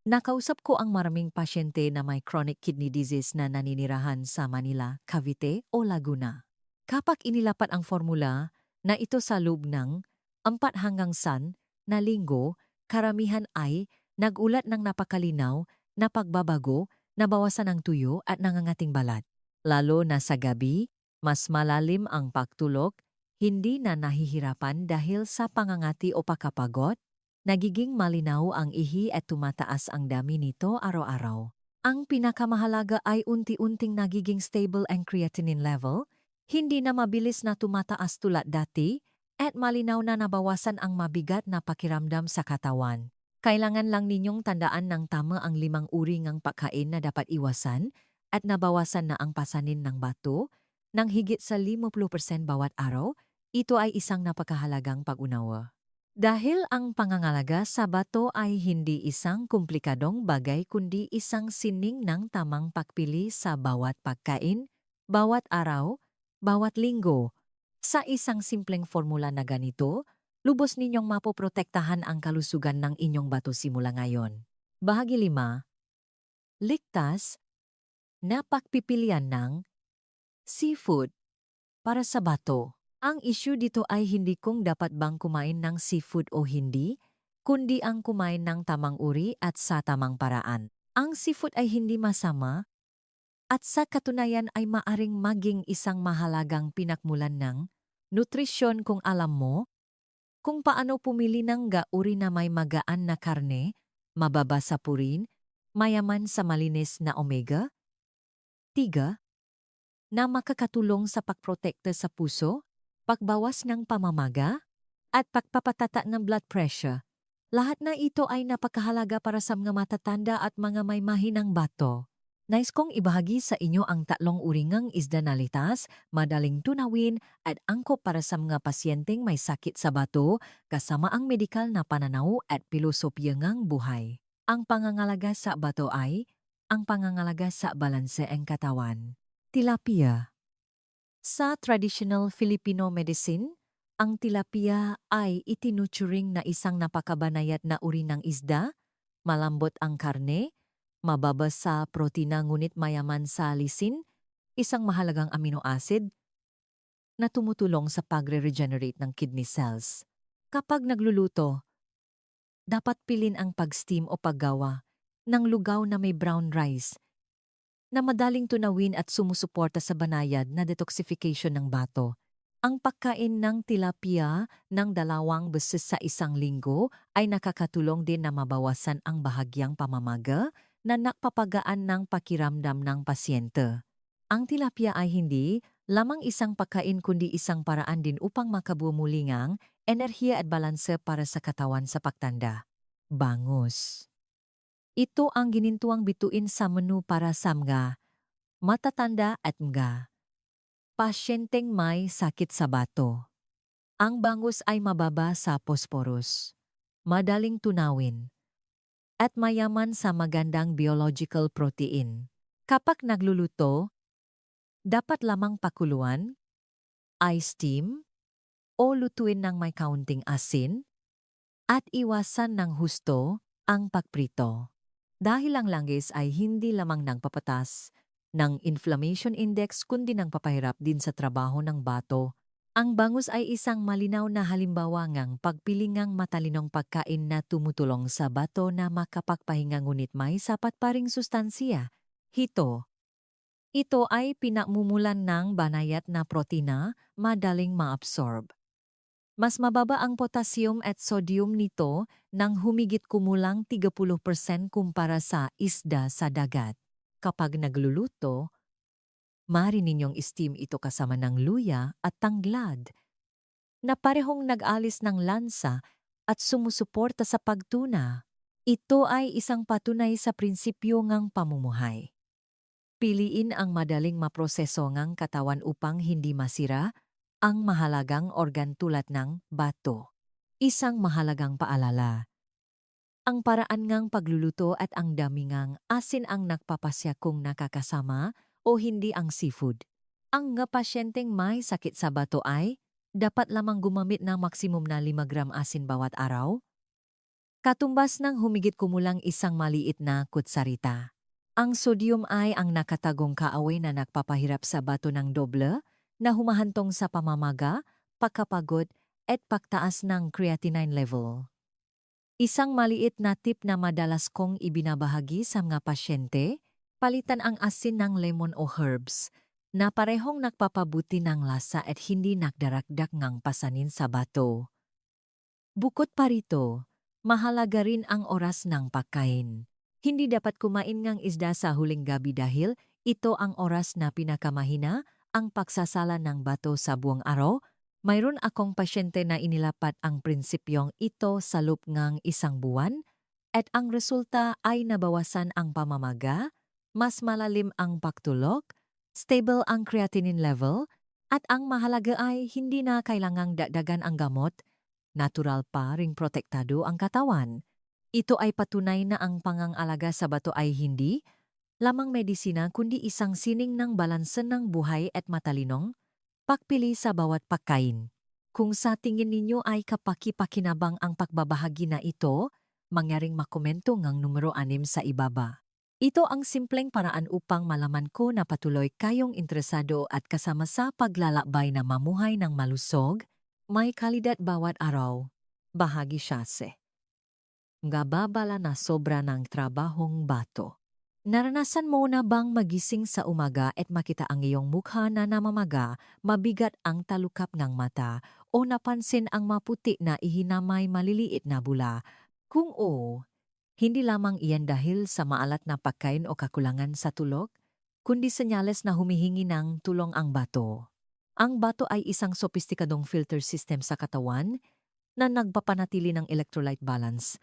Nakausap ko ang maraming pasyente na may chronic kidney disease na naninirahan sa Manila, Cavite o Laguna. Kapag inilapat ang formula na ito sa loob ng 4 hanggang 10 na linggo, karamihan ay nagulat ng napakalinaw na pagbabago, nabawasan ang tuyo at nangangating balat. Lalo na sa gabi, mas malalim ang pagtulog, hindi na nahihirapan dahil sa pangangati o pagkapagod, nagiging malinaw ang ihi at tumataas ang dami nito araw-araw. Ang pinakamahalaga ay unti-unting nagiging stable ang creatinine level, hindi na mabilis na tumataas tulad dati, at malinaw na nabawasan ang mabigat na pakiramdam sa katawan. Kailangan lang ninyong tandaan ng tama ang 5 uri ng pagkain na dapat iwasan at nabawasan na ang pasanin ng bato ng higit sa 50% bawat araw. Ito ay isang napakahalagang pag-unawa. Dahil ang pangangalaga sa bato ay hindi isang komplikadong bagay kundi isang sining ng tamang pagpili sa bawat pagkain, bawat araw, bawat linggo. Sa isang simpleng formula na ganito, lubos ninyong mapoprotektahan ang kalusugan ng inyong bato simula ngayon. Bahagi 5. Ligtas na pagpipilian ng seafood para sa bato. Ang issue dito ay hindi kung dapat bang kumain ng seafood o hindi, kundi ang kumain ng tamang uri at sa tamang paraan. Ang seafood ay hindi masama, At sa katunayan ay maaring maging isang mahalagang pinakmulan ng nutrisyon kung alam mo kung paano pumili ng gauri na may magaan na karne, mababa sa purin, mayaman sa malinis na omega-3, na makakatulong sa pagprotekta sa puso, pagbawas ng pamamaga, at pagpapatata ng blood pressure. Lahat na ito ay napakahalaga para sa mga matatanda at mga may mahinang bato. Nais kong ibahagi sa inyo ang tatlong uri ng isda na litas, madaling tunawin at angkop para sa mga pasyenteng may sakit sa bato kasama ang medikal na pananaw at pilosopiya ng buhay. Ang pangangalaga sa bato ay ang pangangalaga sa balanse ng katawan. Tilapia. Sa traditional Filipino medicine, ang tilapia ay itinuturing na isang napakabanayad na uri ng isda, malambot ang karne, mababa sa protina ngunit mayaman sa lisin, isang mahalagang amino acid na tumutulong sa pagre-regenerate ng kidney cells. Kapag nagluluto, dapat pilin ang pag-steam o paggawa ng lugaw na may brown rice na madaling tunawin at sumusuporta sa banayad na detoxification ng bato. Ang pagkain ng tilapia ng 2 beses sa isang linggo ay nakakatulong din na mabawasan ang bahagyang pamamaga na nakpapagaan ng pakiramdam ng pasyente. Ang tilapia ay hindi lamang isang pagkain kundi isang paraan din upang makabumuli ng enerhiya at balanse para sa katawan sa pagtanda. Bangus. Ito ang ginintuang bituin sa menu para sa mga matatanda at mga pasyenteng may sakit sa bato. Ang bangus ay mababa sa phosphorus, madaling tunawin, at mayaman sa magandang biological protein. Kapag nagluluto, dapat lamang pakuluan, i-steam, o lutuin ng may kaunting asin, at iwasan ng husto ang pagprito. Dahil ang langgis ay hindi lamang nagpapatas ng inflammation index kundi nang papahirap din sa trabaho ng bato. Ang bangus ay isang malinaw na halimbawa ng pagpilingang matalinong pagkain na tumutulong sa bato na makapagpahinga ngunit may sapat pa ring sustansiya. Ito ay pinamumulan ng banayad na protina, madaling maabsorb. Mas mababa ang potassium at sodium nito nang humigit kumulang 30% kumpara sa isda sa dagat. Kapag nagluluto, maaari ninyong steam ito kasama ng luya at tanglad na parehong nag-alis ng lansa at sumusuporta sa pagtuna. Ito ay isang patunay sa prinsipyo ng pamumuhay. Piliin ang madaling maproseso ng katawan upang hindi masira ang mahalagang organ tulad ng bato. Isang mahalagang paalala. Ang paraan ngang pagluluto at ang dami ngang asin ang nagpapasya kung nakakasama o hindi ang seafood. Ang nga pasyenteng may sakit sa bato ay dapat lamang gumamit ng maksimum na 5 gram asin bawat araw. Katumbas ng humigit kumulang isang maliit na kutsarita. Ang sodium ay ang nakatagong kaaway na nagpapahirap sa bato ng doble na humahantong sa pamamaga, pagkapagod at pagtaas ng creatinine level. Isang maliit na tip na madalas kong ibinabahagi sa mga pasyente, palitan ang asin ng lemon o herbs na parehong nagpapabuti ng lasa at hindi nagdaragdag ng pasanin sa bato. Bukod pa rito, mahalaga rin ang oras ng pagkain. Hindi dapat kumain ng isda sa huling gabi dahil ito ang oras na pinakamahina ang pagsasala ng bato sa buong araw. Mayroon akong pasyente na inilapat ang prinsipyong ito sa loob ng 1 buwan at ang resulta ay nabawasan ang pamamaga, mas malalim ang pagtulog, stable ang creatinine level, at ang mahalaga ay hindi na kailangang dagdagan ang gamot, natural pa ring protektado ang katawan. Ito ay patunay na ang pangangalaga sa bato ay hindi lamang medisina kundi isang sining ng balanse ng buhay at matalinong pagpili sa bawat pagkain. Kung sa tingin ninyo ay kapaki-pakinabang ang pagbabahagi na ito, mangyaring makomento ngang numero 6 sa ibaba. Ito ang simpleng paraan upang malaman ko na patuloy kayong interesado at kasama sa paglalakbay na mamuhay ng malusog, may kalidad bawat araw. Bahagi siya se. Nga babala na sobra ng trabahong bato. Naranasan mo na bang magising sa umaga at makita ang iyong mukha na namamaga, mabigat ang talukap ng mata, o napansin ang maputi na ihinamay maliliit na bula? Kung oo, hindi lamang iyan dahil sa maalat na pagkain o kakulangan sa tulog, kundi senyales na humihingi ng tulong ang bato. Ang bato ay isang sopistikadong filter system sa katawan na nagpapanatili ng electrolyte balance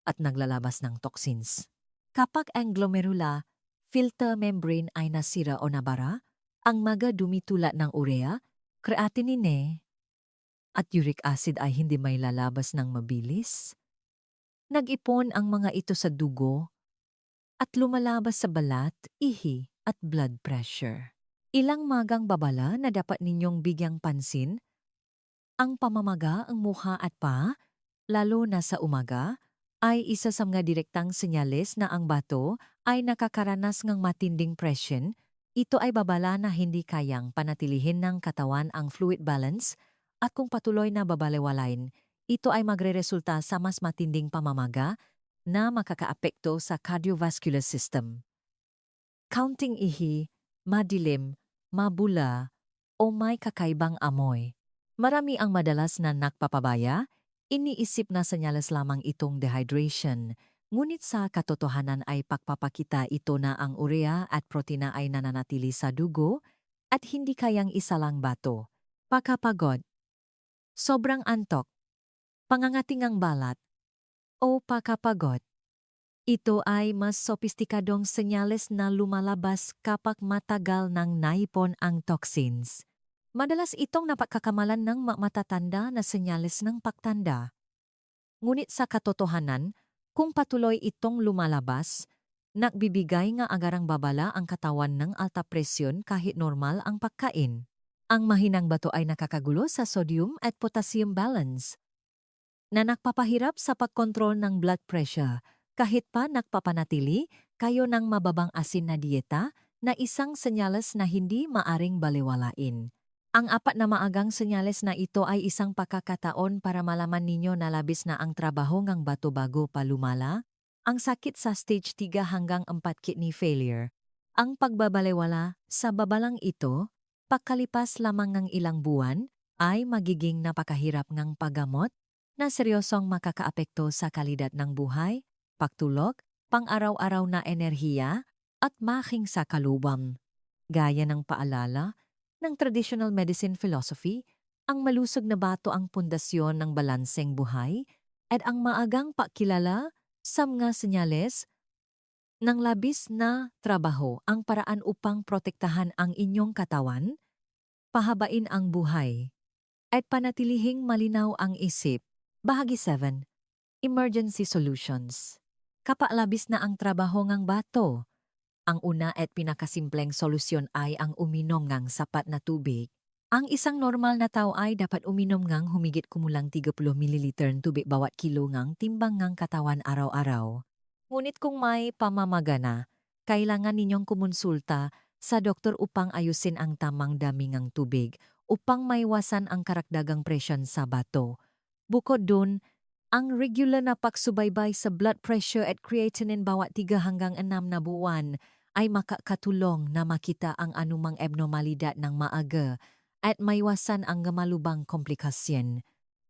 at naglalabas ng toxins. Kapag ang glomerula filter membrane ay nasira o nabara, ang mga dumi tulad ng urea, creatinine, at uric acid ay hindi may lalabas ng mabilis. Nag-ipon ang mga ito sa dugo at lumalabas sa balat, ihi at blood pressure. Ilang magang babala na dapat ninyong bigyang pansin, ang pamamaga ang mukha at paa, lalo na sa umaga, ay isa sa mga direktang senyales na ang bato ay nakakaranas ng matinding presyon. Ito ay babala na hindi kayang panatilihin ng katawan ang fluid balance at kung patuloy na babalewalain, ito ay magreresulta sa mas matinding pamamaga na makakaapekto sa cardiovascular system. Counting ihi, madilim, mabula, o may kakaibang amoy. Marami ang madalas na nakpapabaya, iniisip na senyales lamang itong dehydration, ngunit sa katotohanan ay pagpapakita ito na ang urea at protina ay nananatili sa dugo at hindi kayang isalang bato. Pagkapagod, sobrang antok, pangangatingang balat, o pagkapagod. Ito ay mas sopistikadong senyales na lumalabas kapag matagal nang naipon ang toxins. Madalas itong napagkakamalan ng matatanda na senyales ng pagtanda. Ngunit sa katotohanan, kung patuloy itong lumalabas, nagbibigay nga agarang babala ang katawan ng alta presyon kahit normal ang pagkain. Ang mahinang bato ay nakakagulo sa sodium at potassium balance na nagpapahirap sa pagkontrol ng blood pressure kahit pa nagpapanatili kayo ng mababang asin na dieta na isang senyales na hindi maaring balewalain. Ang apat na maagang senyales na ito ay isang pagkakataon para malaman ninyo na labis na ang trabaho ng bato bago pa lumala, ang sakit sa stage 3 hanggang 4 kidney failure. Ang pagbabalewala sa babalang ito, pagkalipas lamang ng ilang buwan, ay magiging napakahirap ng paggamot na seryosong makakaapekto sa kalidad ng buhay, pagtulog, pang-araw-araw na enerhiya, at making sa kalubam. Gaya ng paalala ng traditional medicine philosophy, ang malusog na bato ang pundasyon ng balanseng buhay at ang maagang pakilala sa mga senyales ng labis na trabaho ang paraan upang protektahan ang inyong katawan, pahabain ang buhay, at panatilihing malinaw ang isip. Bahagi 7. Emergency Solutions. Kapalabis na ang trabaho ng bato, ang una at pinakasimpleng solusyon ay ang uminom ng sapat na tubig. Ang isang normal na tao ay dapat uminom ng humigit kumulang 30 ml ng tubig bawat kilo ng timbang ng katawan araw-araw. Ngunit kung may pamamaga na, kailangan ninyong kumonsulta sa doktor upang ayusin ang tamang dami ng tubig upang maiwasan ang karagdagang presyon sa bato. Bukod dun, ang regular na pagsubaybay sa blood pressure at creatinine bawat 3 hanggang 6 na buwan ay makakatulong na makita ang anumang abnormalidad ng maaga at maiwasan ang malubhang komplikasyon.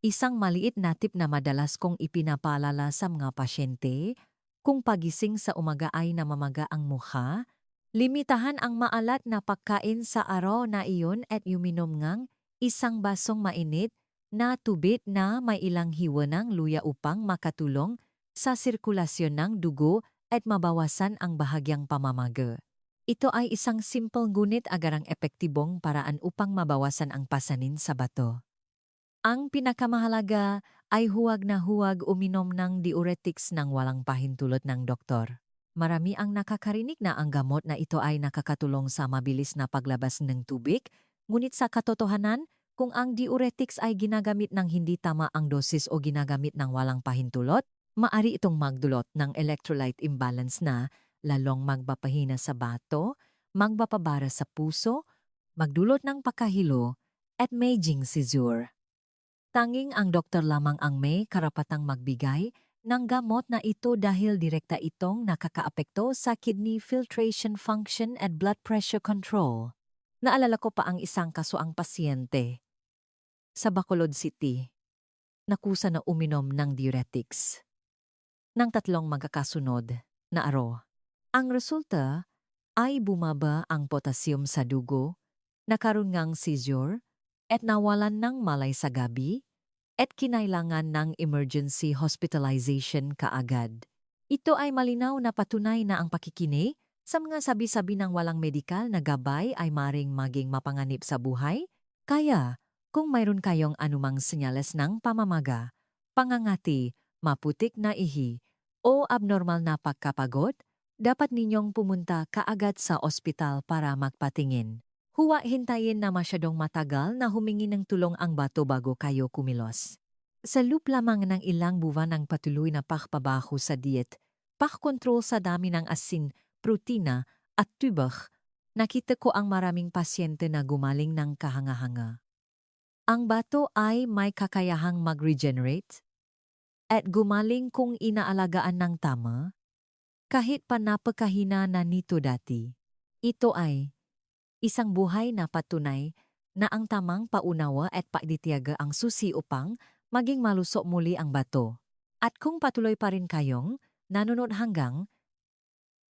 Isang maliit na tip na madalas kong ipinapaalala sa mga pasyente, kung pagising sa umaga ay namamaga ang mukha, limitahan ang maalat na pagkain sa araw na iyon at uminom ng isang basong mainit na tubig na may ilang hiwa ng luya upang makatulong sa sirkulasyon ng dugo at mabawasan ang bahagyang pamamaga. Ito ay isang simple ngunit agarang epektibong paraan upang mabawasan ang pasanin sa bato. Ang pinakamahalaga ay huwag na huwag uminom ng diuretics ng walang pahintulot ng doktor. Marami ang nakakarinig na ang gamot na ito ay nakakatulong sa mabilis na paglabas ng tubig, ngunit sa katotohanan, kung ang diuretics ay ginagamit ng hindi tama ang dosis o ginagamit ng walang pahintulot, maari itong magdulot ng electrolyte imbalance na lalong magbapahina sa bato, magbapabara sa puso, magdulot ng pagkahilo, at maging seizure. Tanging ang doktor lamang ang may karapatang magbigay ng gamot na ito dahil direkta itong nakakaapekto sa kidney filtration function at blood pressure control. Naalala ko pa ang isang kaso ang pasyente sa Bacolod City. Nakusa na uminom ng diuretics ng 3 magkakasunod na araw. Ang resulta ay bumaba ang potassium sa dugo, nakaroon ngang seizure, at nawalan ng malay sa gabi, at kinailangan ng emergency hospitalization kaagad. Ito ay malinaw na patunay na ang pakikinig sa mga sabi-sabi ng walang medikal na gabay ay maring maging mapanganib sa buhay. Kaya, kung mayroon kayong anumang senyales ng pamamaga, pangangati, maputik na ihi, o abnormal na pagkapagod, dapat ninyong pumunta kaagad sa ospital para magpatingin. Huwag hintayin na masyadong matagal na humingi ng tulong ang bato bago kayo kumilos. Sa loop lamang ng ilang buwan ng patuloy na pagbabago sa diet, pagkontrol sa dami ng asin, protina at tubig, nakita ko ang maraming pasyente na gumaling ng kahanga-hanga. Ang bato ay may kakayahang mag-regenerate at gumaling kung inaalagaan ng tama, kahit pa napakahina na nito dati. Ito ay isang buhay na patunay na ang tamang paunawa at pagditiyaga ang susi upang maging malusok muli ang bato. At kung patuloy pa rin kayong nanonood hanggang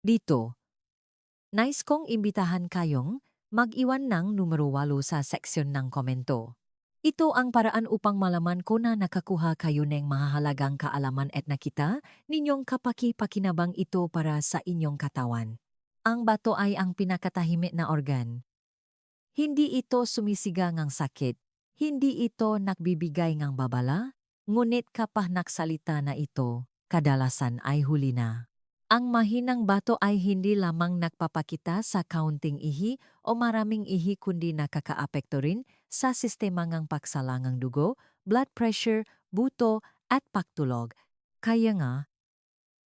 dito, nais kong imbitahan kayong mag-iwan ng numero 8 sa seksyon ng komento. Ito ang paraan upang malaman ko na nakakuha kayo ng mahahalagang kaalaman at nakita ninyong kapaki-pakinabang ito para sa inyong katawan. Ang bato ay ang pinakatahimik na organ. Hindi ito sumisiga ng sakit, hindi ito nagbibigay ng babala, ngunit kapag naksalita na ito, kadalasan ay huli na. Ang mahinang bato ay hindi lamang nagpapakita sa kaunting ihi o maraming ihi kundi nakakaapekto rin sa sistema ng pagsalangang dugo, blood pressure, buto at pagtulog. Kaya nga,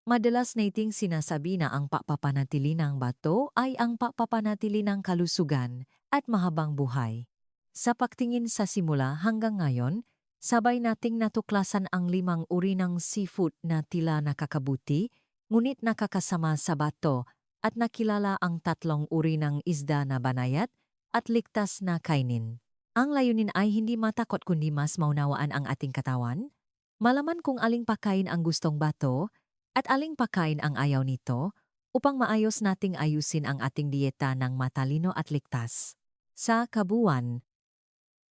madalas nating sinasabi na ang pagpapanatili ng bato ay ang pagpapanatili ng kalusugan at mahabang buhay. Sa pagtingin sa simula hanggang ngayon, sabay nating natuklasan ang 5 uri ng seafood na tila nakakabuti, ngunit nakakasama sa bato at nakilala ang 3 uri ng isda na banayad at ligtas na kainin. Ang layunin ay hindi matakot kundi mas maunawaan ang ating katawan, malaman kung aling pagkain ang gustong bato, at aling pagkain ang ayaw nito upang maayos nating ayusin ang ating dieta ng matalino at ligtas. Sa kabuuan,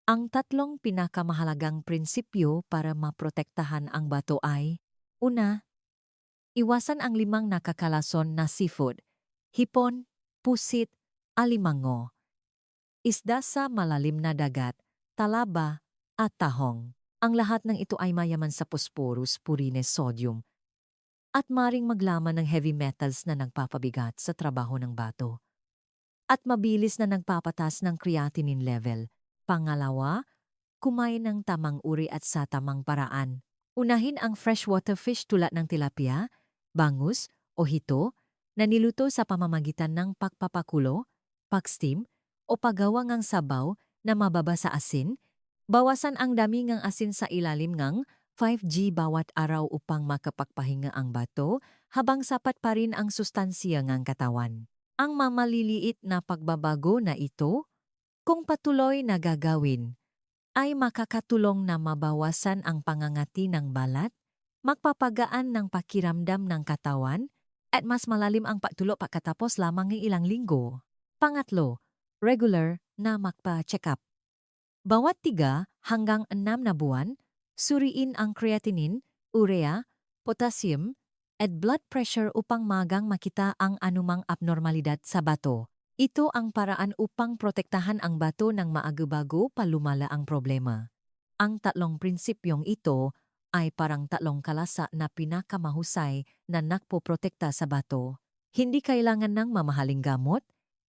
ang 3 pinakamahalagang prinsipyo para maprotektahan ang bato ay: una, iwasan ang 5 nakakalason na seafood, hipon, pusit, alimango, isda sa malalim na dagat, talaba, at tahong. Ang lahat ng ito ay mayaman sa phosphorus, purines, sodium, at maring maglaman ng heavy metals na nagpapabigat sa trabaho ng bato. At mabilis na nagpapatas ng creatinine level. Pangalawa, kumain ng tamang uri at sa tamang paraan. Unahin ang freshwater fish tulad ng tilapia, bangus o hito na niluto sa pamamagitan ng pagpapakulo, pag-steam o paggawa ng sabaw na mababa sa asin. Bawasan ang dami ng asin sa ilalim ng 5G bawat araw upang makapagpahinga ang bato habang sapat pa rin ang sustansiya ng katawan. Ang mamaliliit na pagbabago na ito, kung patuloy na gagawin, ay makakatulong na mabawasan ang pangangati ng balat, magpapagaan ng pakiramdam ng katawan, at mas malalim ang pagtulo pagkatapos lamang ng ilang linggo. Pangatlo, regular na magpa-check up. Bawat 3 hanggang 6 na buwan, suriin ang creatinine, urea, potassium, at blood pressure upang magang makita ang anumang abnormalidad sa bato. Ito ang paraan upang protektahan ang bato ng maaga-bago pa lumala ang problema. Ang 3 prinsipyong ito ay parang 3 kalasa na pinakamahusay na nakpoprotekta sa bato. Hindi kailangan ng mamahaling gamot,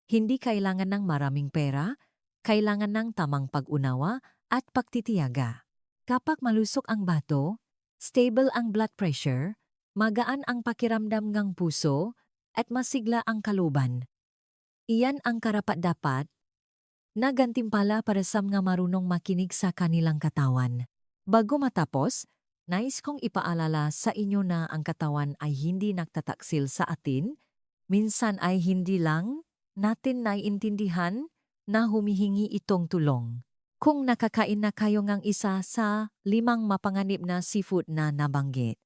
hindi kailangan ng maraming pera, kailangan ng tamang pag-unawa at pagtitiyaga. Kapag malusok ang bato, stable ang blood pressure, magaan ang pakiramdam ng puso, at masigla ang kalooban. Iyan ang karapat-dapat na gantimpala para sa mga marunong makinig sa kanilang katawan. Bago matapos, Nais kong ipaalala sa inyo na ang katawan ay hindi nagtataksil sa atin. Minsan ay hindi lang natin naiintindihan na humihingi itong tulong. Kung nakakain na kayo ng isa sa 5 mapanganib na seafood na nabanggit,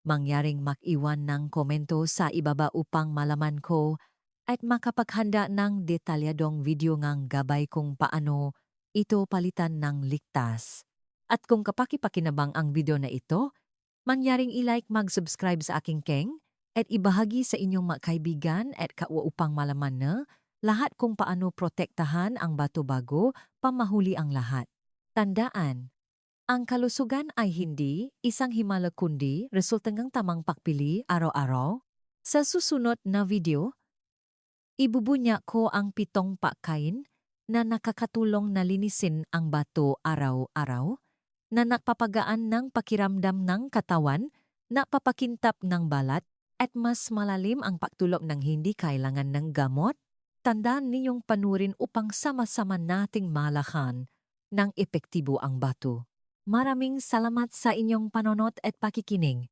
mangyaring mag-iwan ng komento sa ibaba upang malaman ko at makapaghanda ng detalyadong video ngang gabay kung paano ito palitan ng ligtas. At kung kapaki-pakinabang ang video na ito, mangyaring i-like, mag-subscribe sa aking keng at ibahagi sa inyong mga kaibigan at kawa upang malaman na lahat kung paano protektahan ang bato bago pamahuli ang lahat. Tandaan, ang kalusugan ay hindi isang himala kundi resulta ng tamang pagpili araw-araw. Sa susunod na video, ibubunya ko ang 7 pagkain na nakakatulong na linisin ang bato araw-araw, na nagpapagaan ng pakiramdam ng katawan, napapakintap ng balat, at mas malalim ang pagtulog ng hindi kailangan ng gamot. Tandaan ninyong panurin upang sama-sama nating malakan ng epektibo ang bato. Maraming salamat sa inyong panonood at pakikinig.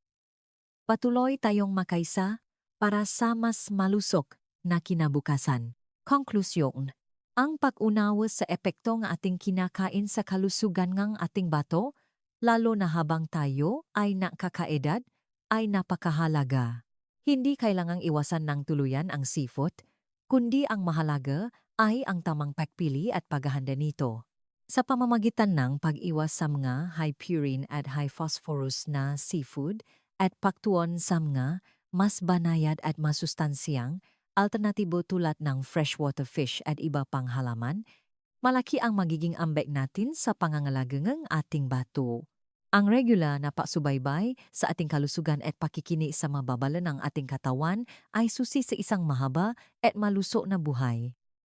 Patuloy tayong makaisa para sa mas malusog na kinabukasan. Konklusyon. Ang pag-unawa sa epekto ng ating kinakain sa kalusugan ng ating bato, lalo na habang tayo ay nakakaedad, ay napakahalaga. Hindi kailangang iwasan ng tuluyan ang seafood, kundi ang mahalaga ay ang tamang pagpili at paghahanda nito. Sa pamamagitan ng pag-iwas sa mga high purine at high phosphorus na seafood at pagtuon sa mga mas banayad at masustansyang alternatibo tulad ng freshwater fish at iba pang halaman, malaki ang magiging ambek natin sa pangangalaga ng ating bato. Ang regular na pagsubaybay sa ating kalusugan at pakikini sa mababala ng ating katawan ay susi sa isang mahaba at malusog na buhay.